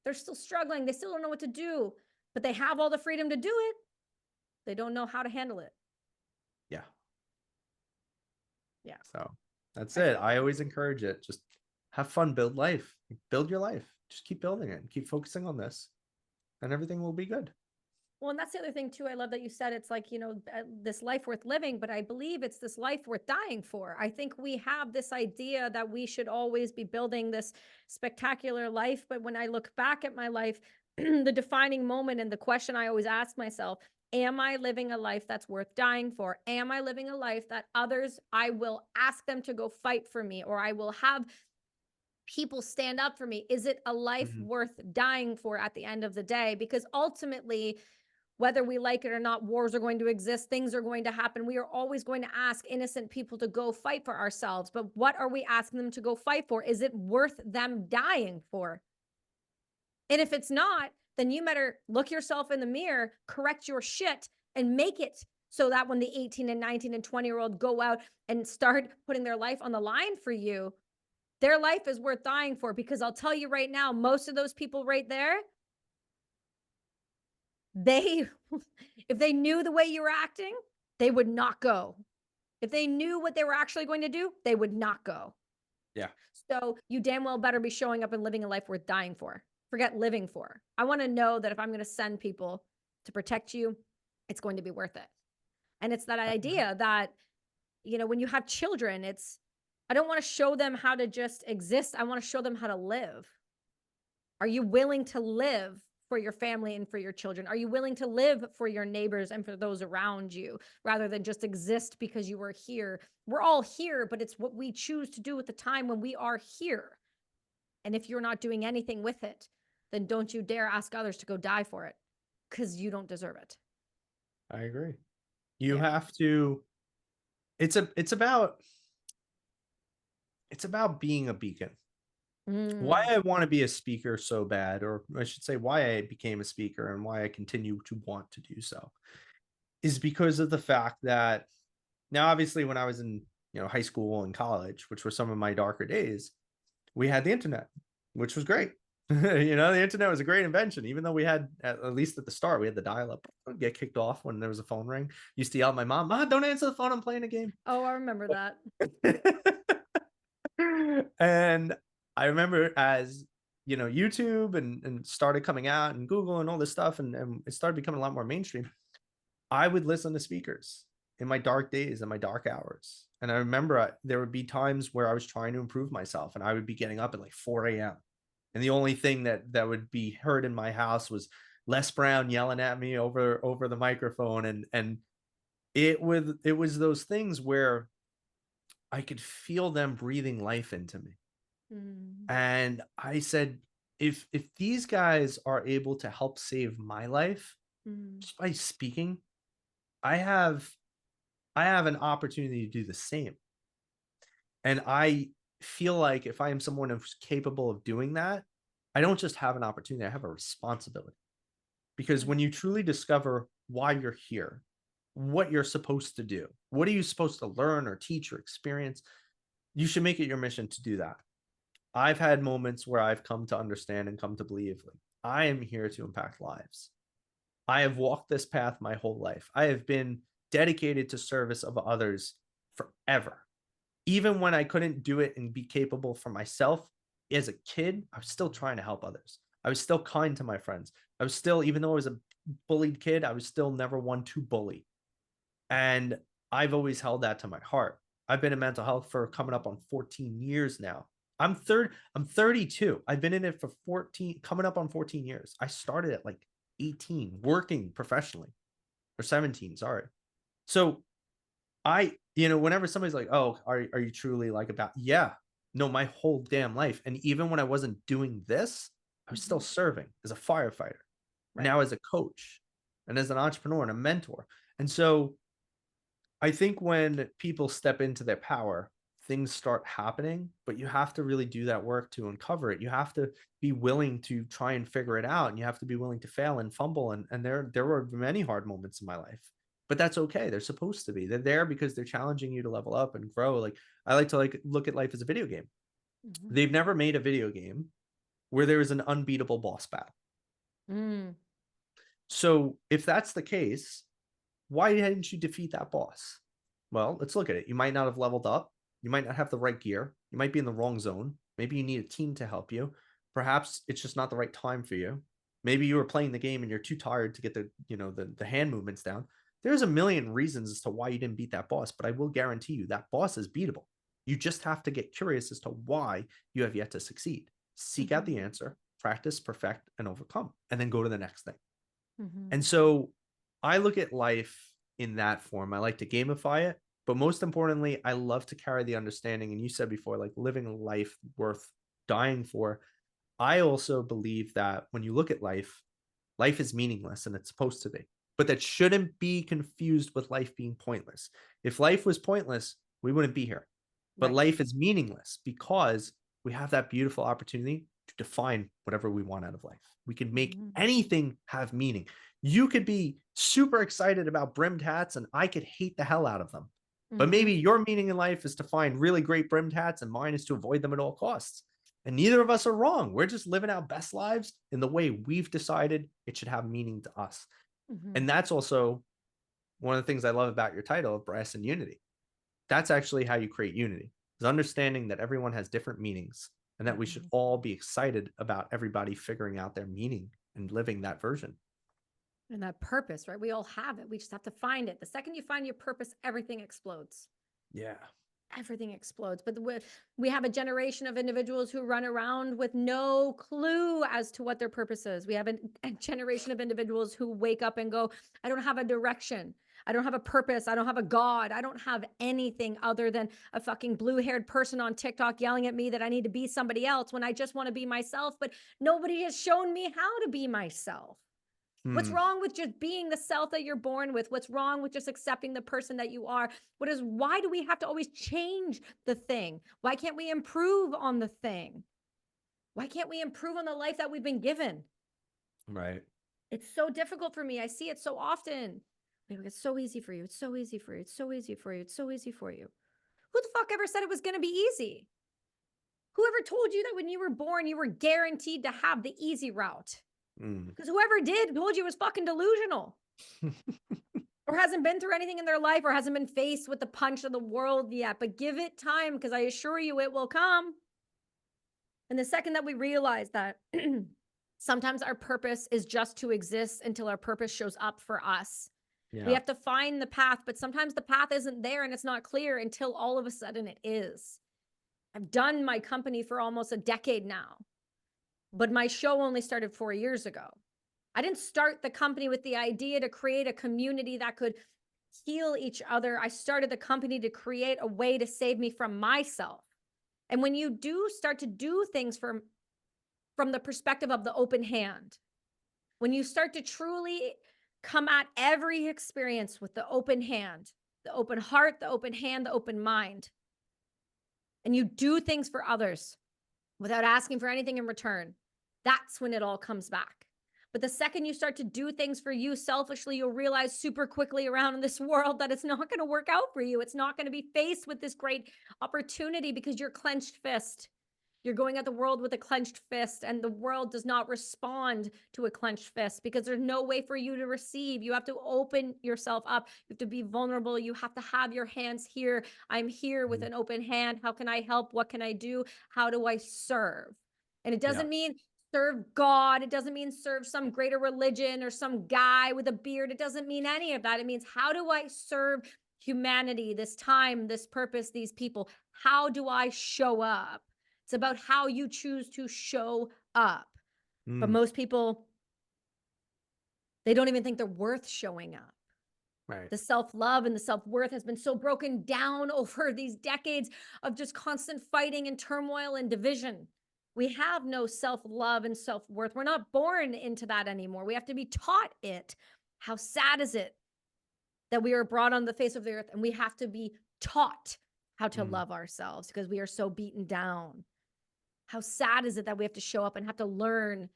They're still struggling. They still don't know what to do, but they have all the freedom to do it. They don't know how to handle it. Yeah. Yeah. So that's it. I always encourage it. Just have fun, build your life. Just keep building it and keep focusing on this, and everything will be good. Well, and that's the other thing too. I love that you said it's like, this life worth living, but I believe it's this life worth dying for. I think we have this idea that we should always be building this spectacular life. But when I look back at my life, the defining moment and the question I always ask myself, am I living a life that's worth dying for? Am I living a life that others, I will ask them to go fight for me, or I will have people stand up for me? Is it a life Mhm. worth dying for at the end of the day? Because ultimately, whether we like it or not, wars are going to exist, things are going to happen. We are always going to ask innocent people to go fight for ourselves. But what are we asking them to go fight for? Is it worth them dying for? And if it's not, then you better look yourself in the mirror, correct your shit, and make it so that when the 18 and 19 and 20-year-old go out and start putting their life on the line for you, their life is worth dying for. Because I'll tell you right now, most of those people right there, they if they knew the way you were acting, they would not go. If they knew what they were actually going to do, they would not go. Yeah. So you damn well better be showing up and living a life worth dying for. Forget living for. I want to know that if I'm going to send people to protect you, it's going to be worth it. And it's that idea that, when you have children, I don't want to show them how to just exist. I want to show them how to live. Are you willing to live for your family and for your children? Are you willing to live for your neighbors and for those around you rather than just exist because you were here? We're all here, but it's what we choose to do at the time when we are here. And if you're not doing anything with it, then don't you dare ask others to go die for it, because you don't deserve it. I agree. You Yeah. have to it's about being a beacon. Why Mm. I want to be a speaker so bad, or I should say why I became a speaker and why I continue to want to do so, is because of the fact that now obviously when I was in, high school and college, which were some of my darker days, we had the internet, which was great. The internet was a great invention, even though we had, at least at the start, we had the dial-up. I'd get kicked off when there was a phone ring. Used to yell at my mom, "Mom, don't answer the phone, I'm playing a game." Oh, I remember that. And I remember as YouTube and started coming out, and Google and all this stuff, and it started becoming a lot more mainstream. I would listen to speakers in my dark days and my dark hours. And I remember there would be times where I was trying to improve myself, and I would be getting up at like 4 a.m. And the only thing that would be heard in my house was Les Brown yelling at me over the microphone. And it was those things where I could feel them breathing life into me. Mm. And I said, if these guys are able to help save my life Mm. just by speaking, I have an opportunity to do the same. And I feel like if I am someone who's capable of doing that, I don't just have an opportunity, I have a responsibility. Because Mm. when you truly discover why you're here, what you're supposed to do, what are you supposed to learn or teach or experience, you should make it your mission to do that. I've had moments where I've come to understand and come to believe, like, I am here to impact lives. I have walked this path my whole life. I have been dedicated to service of others forever. Even when I couldn't do it and be capable for myself as a kid, I was still trying to help others. I was still kind to my friends. I was still, even though I was a bullied kid, I was still never one to bully. And I've always held that to my heart. I've been in mental health for coming up on 14 years now. I'm 32. I've been in it for 14, coming up on 14 years. I started at like 18, working professionally, or 17, sorry. So whenever somebody's like, "Oh, are you truly like about?" Yeah, no, my whole damn life. And even when I wasn't doing this, I was still Mhm. serving as a firefighter, Right. now as a coach, and as an entrepreneur and a mentor. And so I think when people step into their power, things start happening, but you have to really do that work to uncover it. You have to be willing to try and figure it out, and you have to be willing to fail and fumble. And there were many hard moments in my life, but that's okay. They're supposed to be. They're there because they're challenging you to level up and grow. Like, I like to look at life as a video game. Mhm. They've never made a video game where there is an unbeatable boss battle. Mm. So if that's the case, why didn't you defeat that boss? Well, let's look at it. You might not have leveled up. You might not have the right gear. You might be in the wrong zone. Maybe you need a team to help you. Perhaps it's just not the right time for you. Maybe you were playing the game and you're too tired to get the, the hand movements down. There's a million reasons as to why you didn't beat that boss, but I will guarantee you that boss is beatable. You just have to get curious as to why you have yet to succeed. Seek out the answer, practice, perfect, and overcome, and then go to the next thing. And so I look at life in that form. I like to gamify it, but most importantly, I love to carry the understanding. And you said before, like living a life worth dying for. I also believe that when you look at life, life is meaningless and it's supposed to be, but that shouldn't be confused with life being pointless. If life was pointless, we wouldn't be here. But Right. life is meaningless because we have that beautiful opportunity to define whatever we want out of life. We can make anything have meaning. You could be super excited about brimmed hats and I could hate the hell out of them. But maybe your meaning in life is to find really great brimmed hats and mine is to avoid them at all costs. And neither of us are wrong. We're just living our best lives in the way we've decided it should have meaning to us. And that's also one of the things I love about your title of Brass and Unity. That's actually how you create unity, is understanding that everyone has different meanings and that we should all be excited about everybody figuring out their meaning and living that version. And that purpose, right? We all have it. We just have to find it. The second you find your purpose, everything explodes. Yeah. Everything explodes. But we have a generation of individuals who run around with no clue as to what their purpose is. We have a generation of individuals who wake up and go, I don't have a direction. I don't have a purpose. I don't have a God. I don't have anything other than a fucking blue-haired person on TikTok yelling at me that I need to be somebody else when I just want to be myself. But nobody has shown me how to be myself. What's wrong with just being the self that you're born with? What's wrong with just accepting the person that you are? Why do we have to always change the thing? Why can't we improve on the thing? Why can't we improve on the life that we've been given? Right. It's so difficult for me. I see it so often. It's so easy for you. It's so easy for you. It's so easy for you. It's so easy for you. Who the fuck ever said it was going to be easy? Whoever told you that when you were born, you were guaranteed to have the easy route? Because whoever did told you was fucking delusional or hasn't been through anything in their life or hasn't been faced with the punch of the world yet. But give it time, because I assure you it will come. And the second that we realize that sometimes our purpose is just to exist until our purpose shows up for us. Yeah. We have to find the path, but sometimes the path isn't there and it's not clear until all of a sudden it is. I've done my company for almost a decade now. But my show only started 4 years ago. I didn't start the company with the idea to create a community that could heal each other. I started the company to create a way to save me from myself. And when you do start to do things from the perspective of the open hand, when you start to truly come at every experience with the open hand, the open heart, the open hand, the open mind, and you do things for others without asking for anything in return, that's when it all comes back. But the second you start to do things for you selfishly, you'll realize super quickly around in this world that it's not going to work out for you. It's not going to be faced with this great opportunity because you're clenched fist. You're going at the world with a clenched fist, and the world does not respond to a clenched fist because there's no way for you to receive. You have to open yourself up. You have to be vulnerable. You have to have your hands here. I'm here with an open hand. How can I help? What can I do? How do I serve? And it doesn't mean serve God. It doesn't mean serve some greater religion or some guy with a beard. It doesn't mean any of that. It means, how do I serve humanity, this time, this purpose, these people? How do I show up? It's about how you choose to show up. But most people, they don't even think they're worth showing up. Right. The self-love and the self-worth has been so broken down over these decades of just constant fighting and turmoil and division. We have no self-love and self-worth. We're not born into that anymore. We have to be taught it. How sad is it that we are brought on the face of the earth and we have to be taught how to love ourselves because we are so beaten down? How sad is it that we have to show up and have to learn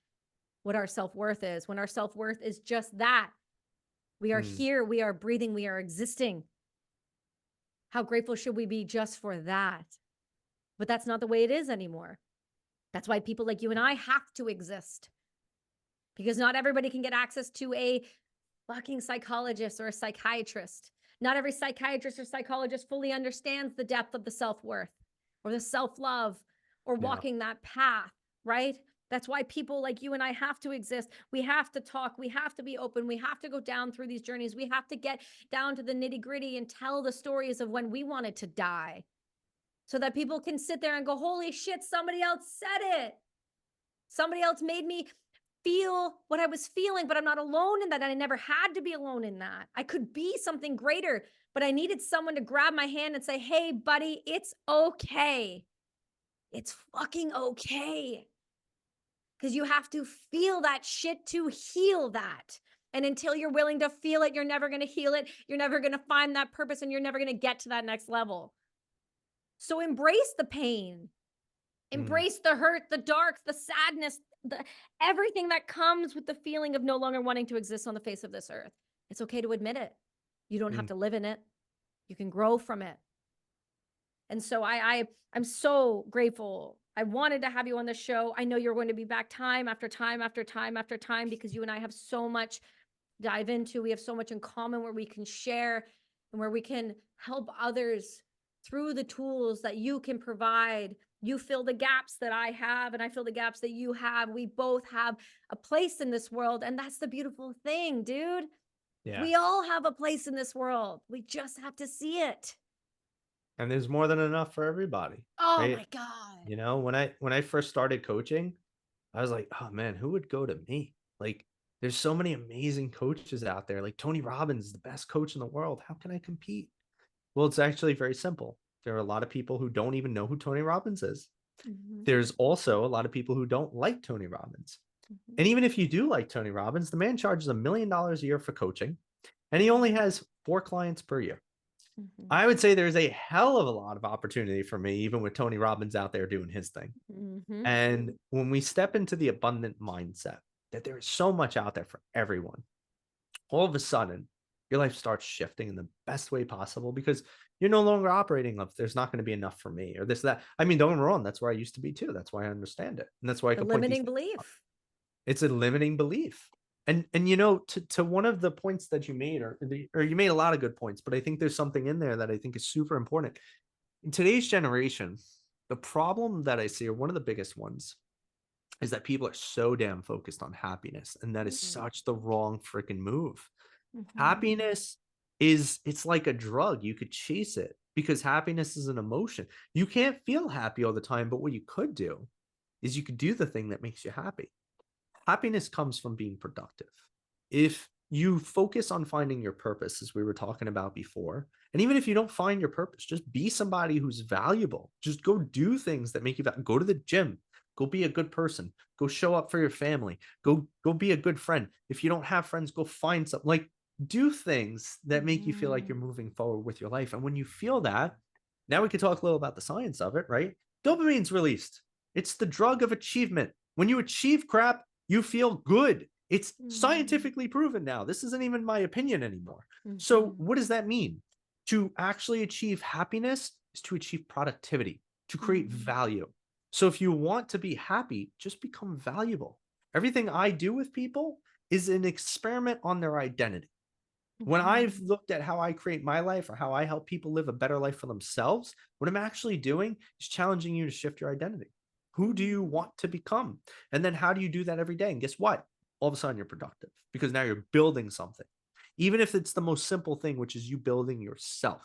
what our self-worth is when our self-worth is just that? We are here, we are breathing, we are existing. How grateful should we be just for that? But that's not the way it is anymore. That's why people like you and I have to exist. Because not everybody can get access to a fucking psychologist or a psychiatrist. Not every psychiatrist or psychologist fully understands the depth of the self-worth or the self-love or walking that path, right? That's why people like you and I have to exist. We have to talk. We have to be open. We have to go down through these journeys. We have to get down to the nitty gritty and tell the stories of when we wanted to die so that people can sit there and go, holy shit, somebody else said it. Somebody else made me feel what I was feeling, but I'm not alone in that. And I never had to be alone in that. I could be something greater, but I needed someone to grab my hand and say, hey, buddy, it's okay. It's fucking okay. Because you have to feel that shit to heal that. And until you're willing to feel it, you're never going to heal it. You're never going to find that purpose and you're never going to get to that next level. So embrace the pain, embrace the hurt, the dark, the sadness, everything that comes with the feeling of no longer wanting to exist on the face of this earth. It's okay to admit it. You don't have to live in it. You can grow from it. And so I'm so grateful. I wanted to have you on the show. I know you're going to be back time after time after time after time because you and I have so much to dive into. We have so much in common where we can share and where we can help others through the tools that you can provide. You fill the gaps that I have and I fill the gaps that you have. We both have a place in this world. And that's the beautiful thing, dude. Yeah. We all have a place in this world. We just have to see it. And there's more than enough for everybody. Oh right? my God. You know, when I first started coaching, I was like, oh man, who would go to me? Like, there's so many amazing coaches out there. Like Tony Robbins is the best coach in the world. How can I compete? Well, it's actually very simple. There are a lot of people who don't even know who Tony Robbins is. There's also a lot of people who don't like Tony Robbins. And even if you do like Tony Robbins, the man charges $1 million a year for coaching, and he only has 4 clients per year. I would say there's a hell of a lot of opportunity for me, even with Tony Robbins out there doing his thing. And when we step into the abundant mindset that there is so much out there for everyone, all of a sudden your life starts shifting in the best way possible because you're no longer operating of there's not going to be enough for me or this, that. I mean, don't get me wrong. That's where I used to be too. That's why I understand it. And that's why I The can point these limiting things out. belief. It's a limiting belief. And you know, to one of the points that you made, or you made a lot of good points, but I think there's something in there that I think is super important. In today's generation, the problem that I see, or one of the biggest ones, is that people are so damn focused on happiness, and that is such the wrong freaking move. Happiness it's like a drug. You could chase it because happiness is an emotion. You can't feel happy all the time, but what you could do is you could do the thing that makes you happy. Happiness comes from being productive. If you focus on finding your purpose, as we were talking about before, and even if you don't find your purpose, just be somebody who's valuable. Just go do things that make you valuable. Go to the gym. Go be a good person. Go show up for your family. Go be a good friend. If you don't have friends, go find something. Like, do things that make you feel like you're moving forward with your life. And when you feel that, now we can talk a little about the science of it, right? Dopamine's released. It's the drug of achievement. When you achieve crap, you feel good. It's scientifically proven now. This isn't even my opinion anymore. So what does that mean? To actually achieve happiness is to achieve productivity, to create value. So if you want to be happy, just become valuable. Everything I do with people is an experiment on their identity. When I've looked at how I create my life or how I help people live a better life for themselves, what I'm actually doing is challenging you to shift your identity. Who do you want to become? And then how do you do that every day? And guess what? All of a sudden you're productive because now you're building something. Even if it's the most simple thing, which is you building yourself.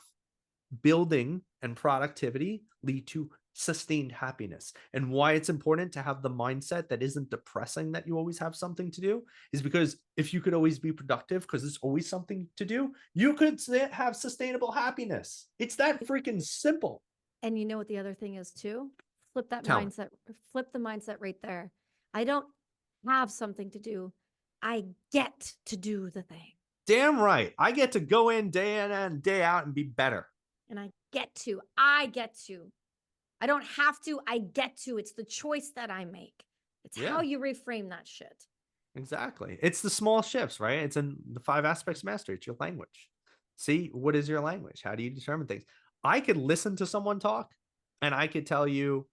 Building and productivity lead to sustained happiness. And why it's important to have the mindset that isn't depressing that you always have something to do is because if you could always be productive because there's always something to do, you could have sustainable happiness. It's that freaking simple. And you know what the other thing is too? Flip that Tell me. mindset. Flip the mindset right there. I don't have something to do. I get to do the thing. Damn right. I get to go in and day out and be better. And I get to. I don't have to. I get to. It's the choice that I make. It's how you reframe that shit. Exactly. It's the small shifts, right? It's in the 5 aspects of mastery. It's your language. See, what is your language? How do you determine things? I could listen to someone talk and I could tell you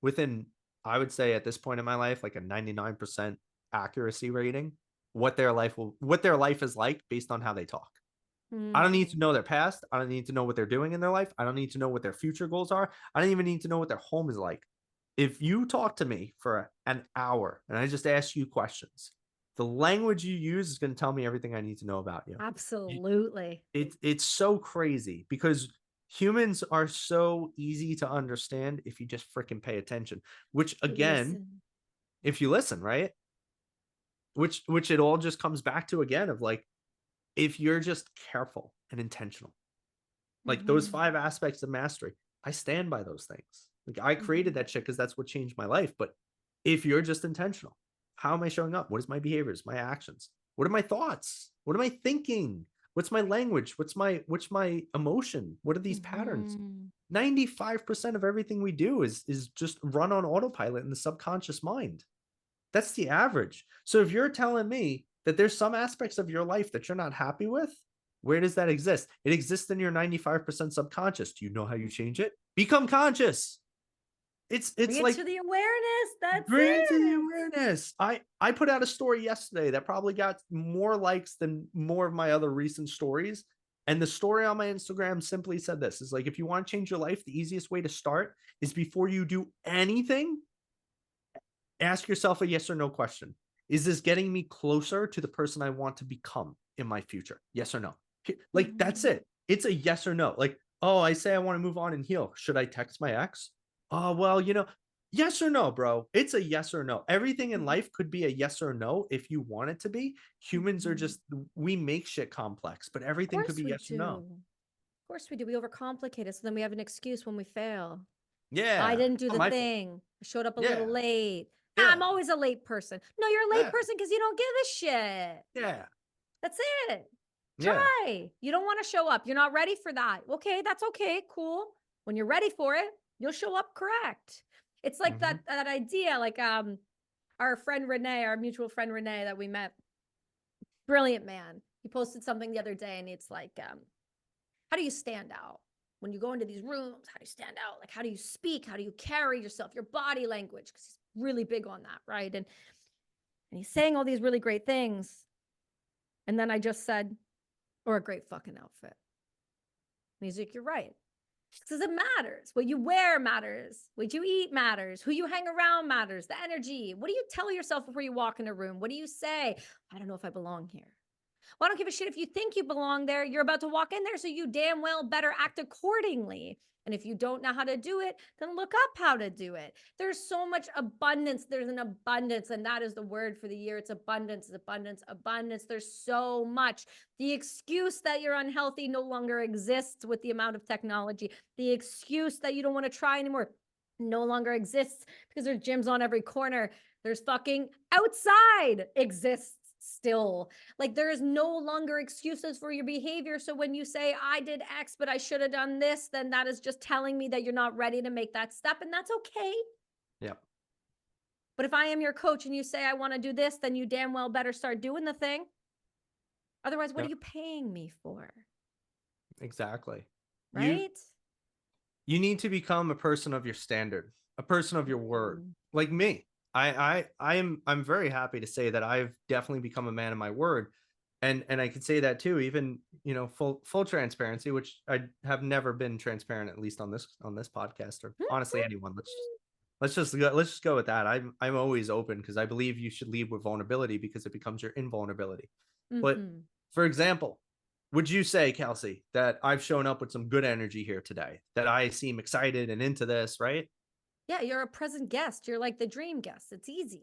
within, I would say at this point in my life, like a 99% accuracy rating, what their life is like based on how they talk. I don't need to know their past. I don't need to know what they're doing in their life. I don't need to know what their future goals are. I don't even need to know what their home is like. if you talk to me for an hour and I just ask you questions, the language you use is going to tell me everything I need to know about you. Absolutely. It's so crazy because humans are so easy to understand if you just freaking pay attention, which again, Listen. if you listen, right? Which it all just comes back to again of like, if you're just careful and intentional, like those Mhm. 5 aspects of mastery, I stand by those things. Like I created Mhm. that shit because that's what changed my life. But if you're just intentional, how am I showing up? What is my behaviors, my actions? What are my thoughts? What am I thinking? What's my language? What's my emotion? What are these patterns? Mhm. 95% of everything we do is just run on autopilot in the subconscious mind. That's the average. So if you're telling me that there's some aspects of your life that you're not happy with, where does that exist? It exists in your 95% subconscious. Do you know how you change it? Become conscious. Bring It's it like to the awareness. That's bring it to the it. awareness. I put out a story yesterday that probably got more likes than more of my other recent stories. And the story on my Instagram simply said this is like, if you want to change your life, the easiest way to start is before you do anything, ask yourself a yes or no question. Is this getting me closer to the person I want to become in my future? Yes or no? Like, that's Mhm. it. It's a yes or no. Like, oh, I say I want to move on and heal. Should I text my ex? Oh, well, yes or no, bro. It's a yes or no. Everything in Mhm. life could be a yes or no if you want it to be. Humans are Mhm. just, we make shit complex, but Of everything could be course we yes or do. no. Of course we do. We overcomplicate it, so then we have an excuse when we fail. I Yeah. didn't do Not the my fault. thing. I showed up a little Yeah. late. I'm Yeah. always a late person. No, you're a late Yeah. person because you don't give a shit. Yeah. That's it. Yeah. Try. You don't want to show up. You're not ready for that. Okay, that's okay. Cool. When you're ready for it, you'll show up correct. It's like Hmm. that idea, like our friend Renee, our mutual friend Renee that we met, brilliant man. He posted something the other day and it's like, how do you stand out? When you go into these rooms, how do you stand out? Like, how do you speak? How do you carry yourself? Your body language, because he's really big on that, right? And he's saying all these really great things. And then I just said, or a great fucking outfit. And he's like, you're right. Because it matters. What you wear matters. What you eat matters. Who you hang around matters. The energy. What do you tell yourself before you walk in a room? What do you say? I don't know if I belong here. Well, I don't give a shit if you think you belong there. You're about to walk in there, so you damn well better act accordingly. And if you don't know how to do it, then look up how to do it. There's so much abundance. There's an abundance, and that is the word for the year. It's abundance, it's abundance, abundance. There's so much. The excuse that you're unhealthy no longer exists with the amount of technology. The excuse that you don't want to try anymore no longer exists because there's gyms on every corner. There's fucking outside exists still. Like there is no longer excuses for your behavior. So when you say, I did X, but I should have done this, then that is just telling me that you're not ready to make that step. And that's okay. Yep. But if I am your coach and you say, I want to do this, then you damn well better start doing the thing. Otherwise, what are Yep. you paying me for? Exactly. You Right? you need to become a person of your standard, a person of your word. Like me. I'm very happy to say that I've definitely become a man of my word. And I can say that too, even full transparency, which I have never been transparent, at least on this podcast, or honestly anyone. Let's just go with that. I'm always open because I believe you should lead with vulnerability because it becomes your invulnerability. But Mm-hmm. for example, would you say, Kelsey, that I've shown up with some good energy here today? That I seem excited and into this, right? Yeah, you're a present guest. You're like the dream guest. It's easy.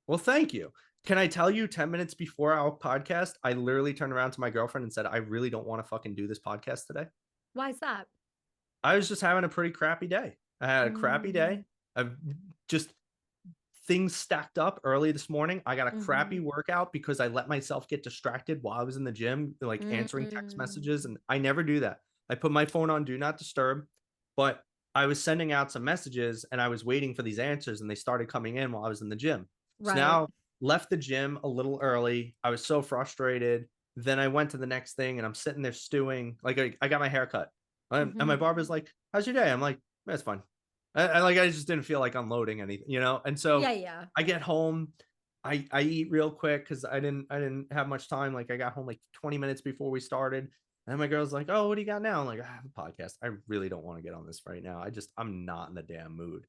Well, thank you. Can I tell you 10 minutes before our podcast, I literally turned around to my girlfriend and said, I really don't want to fucking do this podcast today. Why is that? I was just having a pretty crappy day. I had a crappy day. I've just things stacked up early this morning. I got a crappy Mm-hmm. workout because I let myself get distracted while I was in the gym, like answering text messages. Mm-hmm. And I never do that. I put my phone on do not disturb, but I was sending out some messages and I was waiting for these answers and they started coming in while I was in the gym. So Right. now left the gym a little early. I was so frustrated. Then I went to the next thing and I'm sitting there stewing. Like I got my hair cut. And my Mm-hmm. barber's like, how's your day? I'm like, that's fine. I just didn't feel like unloading anything. And Yeah, so yeah. I get home, I eat real quick because I didn't have much time. Like I got home like 20 minutes before we started. And my girl's like, oh, what do you got now? I'm like, I have a podcast. I really don't want to get on this right now. I'm not in the damn mood.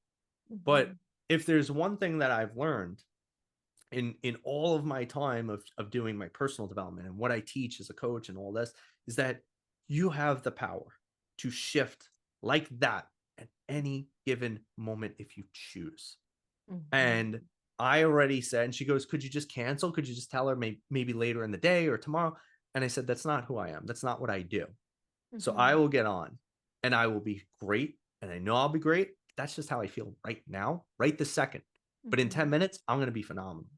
But Mhm. if there's one thing that I've learned in all of my time of doing my personal development and what I teach as a coach and all this, is that you have the power to shift like that at any given moment if you choose. Mhm. And I already said, and she goes, "Could you just cancel? Could you just tell her maybe later in the day or tomorrow?" And I said, "That's not who I am. That's not what I do. So I Mhm. will get on and I will be great. And I know I'll be great. That's just how I feel right now, right this second. But in 10 Mhm. minutes, I'm going to be phenomenal."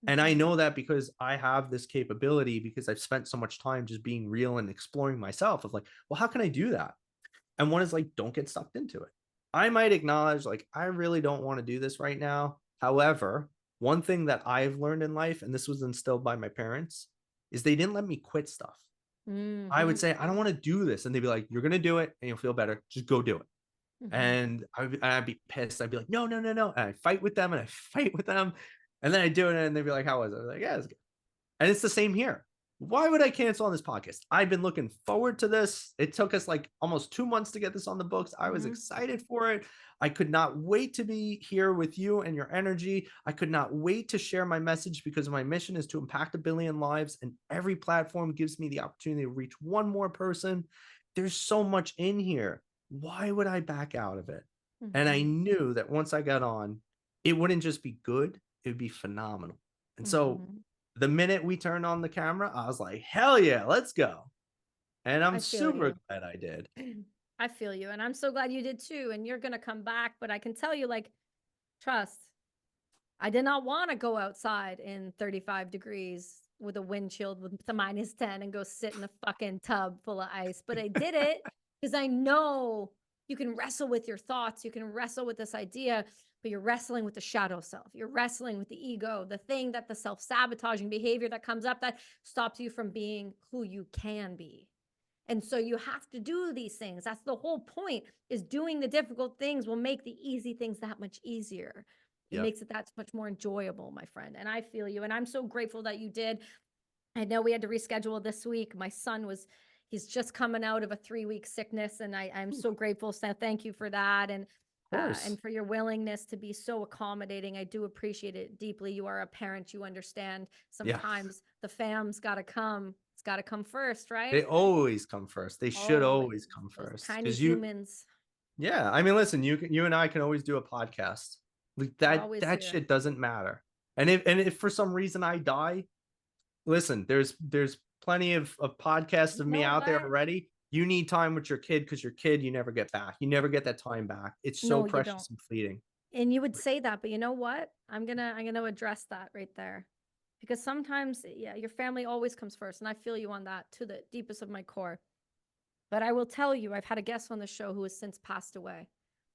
And I Mhm. know that because I have this capability because I've spent so much time just being real and exploring myself of like, well, how can I do that? And one is like, don't get sucked into it. I might acknowledge, like, I really don't want to do this right now. However, one thing that I've learned in life, and this was instilled by my parents, is they didn't let me quit stuff. I would Mhm. say, I don't want to do this. And they'd be like, you're going to do it and you'll feel better. Just go do it. Mhm. And I'd be pissed. I'd be like, no, no, no, no. And I fight with them and I fight with them. And then I do it and they'd be like, how was it? I was like, yeah, it's good. And it's the same here. Why would I cancel on this podcast? I've been looking forward to this. It took us like almost 2 months to get this on the books. I was Mhm. excited for it. I could not wait to be here with you and your energy. I could not wait to share my message because my mission is to impact 1 billion lives, and every platform gives me the opportunity to reach one more person. There's so much in here. Why would I back out of it? And I Mhm. knew that once I got on, it wouldn't just be good, it would be phenomenal. And so Mhm. the minute we turned on the camera, I was like, hell yeah, let's go. And I'm I feel super you. glad I did. I feel you. And I'm so glad you did too. And you're going to come back. But I can tell you, like, trust, I did not want to go outside in 35 degrees with a wind chill with the -10 and go sit in a fucking tub full of ice. But I did it because I know you can wrestle with your thoughts. You can wrestle with this idea, but you're wrestling with the shadow self. You're wrestling with the ego, the thing that the self sabotaging behavior that comes up that stops you from being who you can be. And so you have to do these things. That's the whole point, is doing the difficult things will make the easy things that much easier. It Yep. makes it that much more enjoyable, my friend. And I feel you. And I'm so grateful that you did. I know we had to reschedule this week. My son he's just coming out of a 3-week sickness. And I'm Of so grateful. So thank you for that. course. And for your willingness to be so accommodating. I do appreciate it deeply. You are a parent. You understand Yeah. sometimes the fam's got to come. It's got to come first, right? They always come first. They should always Always. come Those first. tiny Because you, humans yeah. I mean, listen, you and I can always do a podcast. Like are that, always that here. shit doesn't matter. And if for some reason I die, listen, there's plenty of podcasts You of me know out there what? already. You need time with your kid because your kid you never get back. You never get that time back. It's so No, you don't. precious and fleeting. And you would say that, but you know what? I'm gonna address that right there. Because sometimes, yeah, your family always comes first. And I feel you on that to the deepest of my core. But I will tell you, I've had a guest on the show who has since passed away.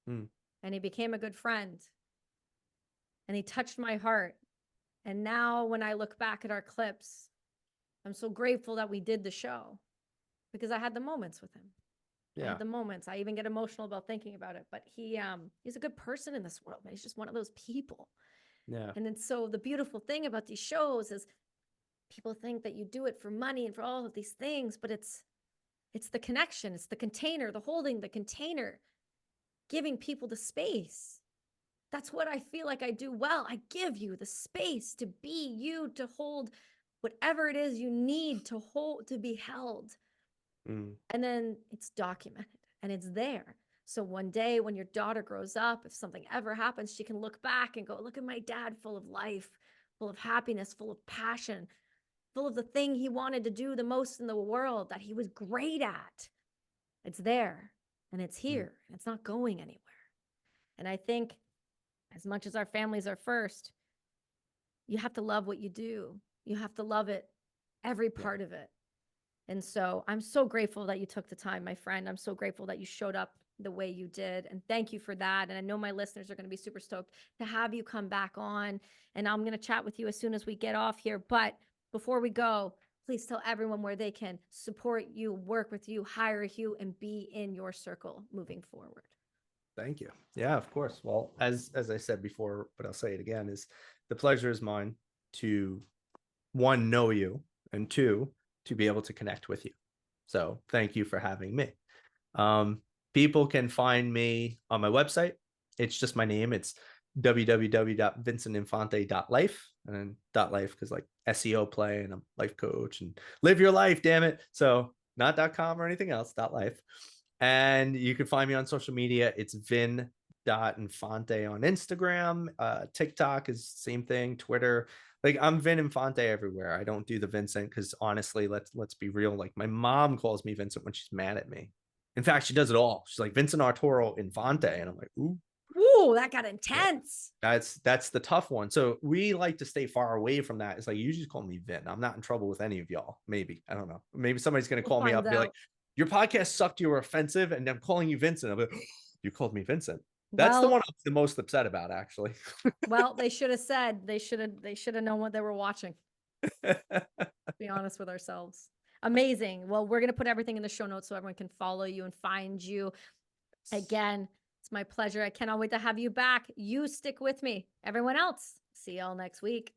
Mm, And he became a good friend. And he touched my heart. And now when I look back at our clips, I'm so grateful that we did the show because I had the moments with him. I yeah. had the moments. I even get emotional about thinking about it. But he's a good person in this world, man. He's just one of those people. Yeah. And then so the beautiful thing about these shows is people think that you do it for money and for all of these things, but it's the connection, it's the container, the holding the container, giving people the space. That's what I feel like I do well. I give you the space to be you, to hold whatever it is you need to hold, to be held. Mm, And then it's documented and it's there. So one day when your daughter grows up, if something ever happens, she can look back and go, look at my dad, full of life, full of happiness, full of passion, full of the thing he wanted to do the most in the world that he was great at. It's there and it's mm, here. And it's not going anywhere. And I think as much as our families are first, you have to love what you do. You have to love it, every yeah. part of it. And so I'm so grateful that you took the time, my friend. I'm so grateful that you showed up the way you did. And thank you for that. And I know my listeners are going to be super stoked to have you come back on. And I'm going to chat with you as soon as we get off here. But before we go, please tell everyone where they can support you, work with you, hire you, and be in your circle moving forward. Thank you. Yeah, of course. Well, as I said before, but I'll say it again, is the pleasure is mine to, one, know you, and two, to be able to connect with you. So thank you for having me. Um, People can find me on my website, It's just my name. It's www.vincentinfante.life, and then .life because like SEO play, and I'm a life coach and live your life, damn it. So not .com or anything else, .life. And you can find me on social media. It's vin.infante on Instagram. TikTok is same thing. Twitter. Like I'm Vin Infante everywhere. I don't do the Vincent because honestly, let's be real. Like my mom calls me Vincent when she's mad at me. In fact, she does it all. She's like Vincent Arturo Infante, and I'm like, ooh. Ooh, that got Yeah. intense. That's the tough one. So we like to stay far away from that. It's like you just call me Vin. I'm not in trouble with any of y'all. Maybe. I don't know. Maybe somebody's gonna We'll call me find up and be like, out. your podcast sucked, you were offensive, and I'm calling you Vincent. I'm like, you called me Vincent. That's the Well, one I'm the most upset about, actually. well, they should have said, they should have known what they were watching. Be honest with ourselves. Amazing. Well, we're going to put everything in the show notes so everyone can follow you and find you. Again, it's my pleasure. I cannot wait to have you back. You stick with me. Everyone else, see y'all next week.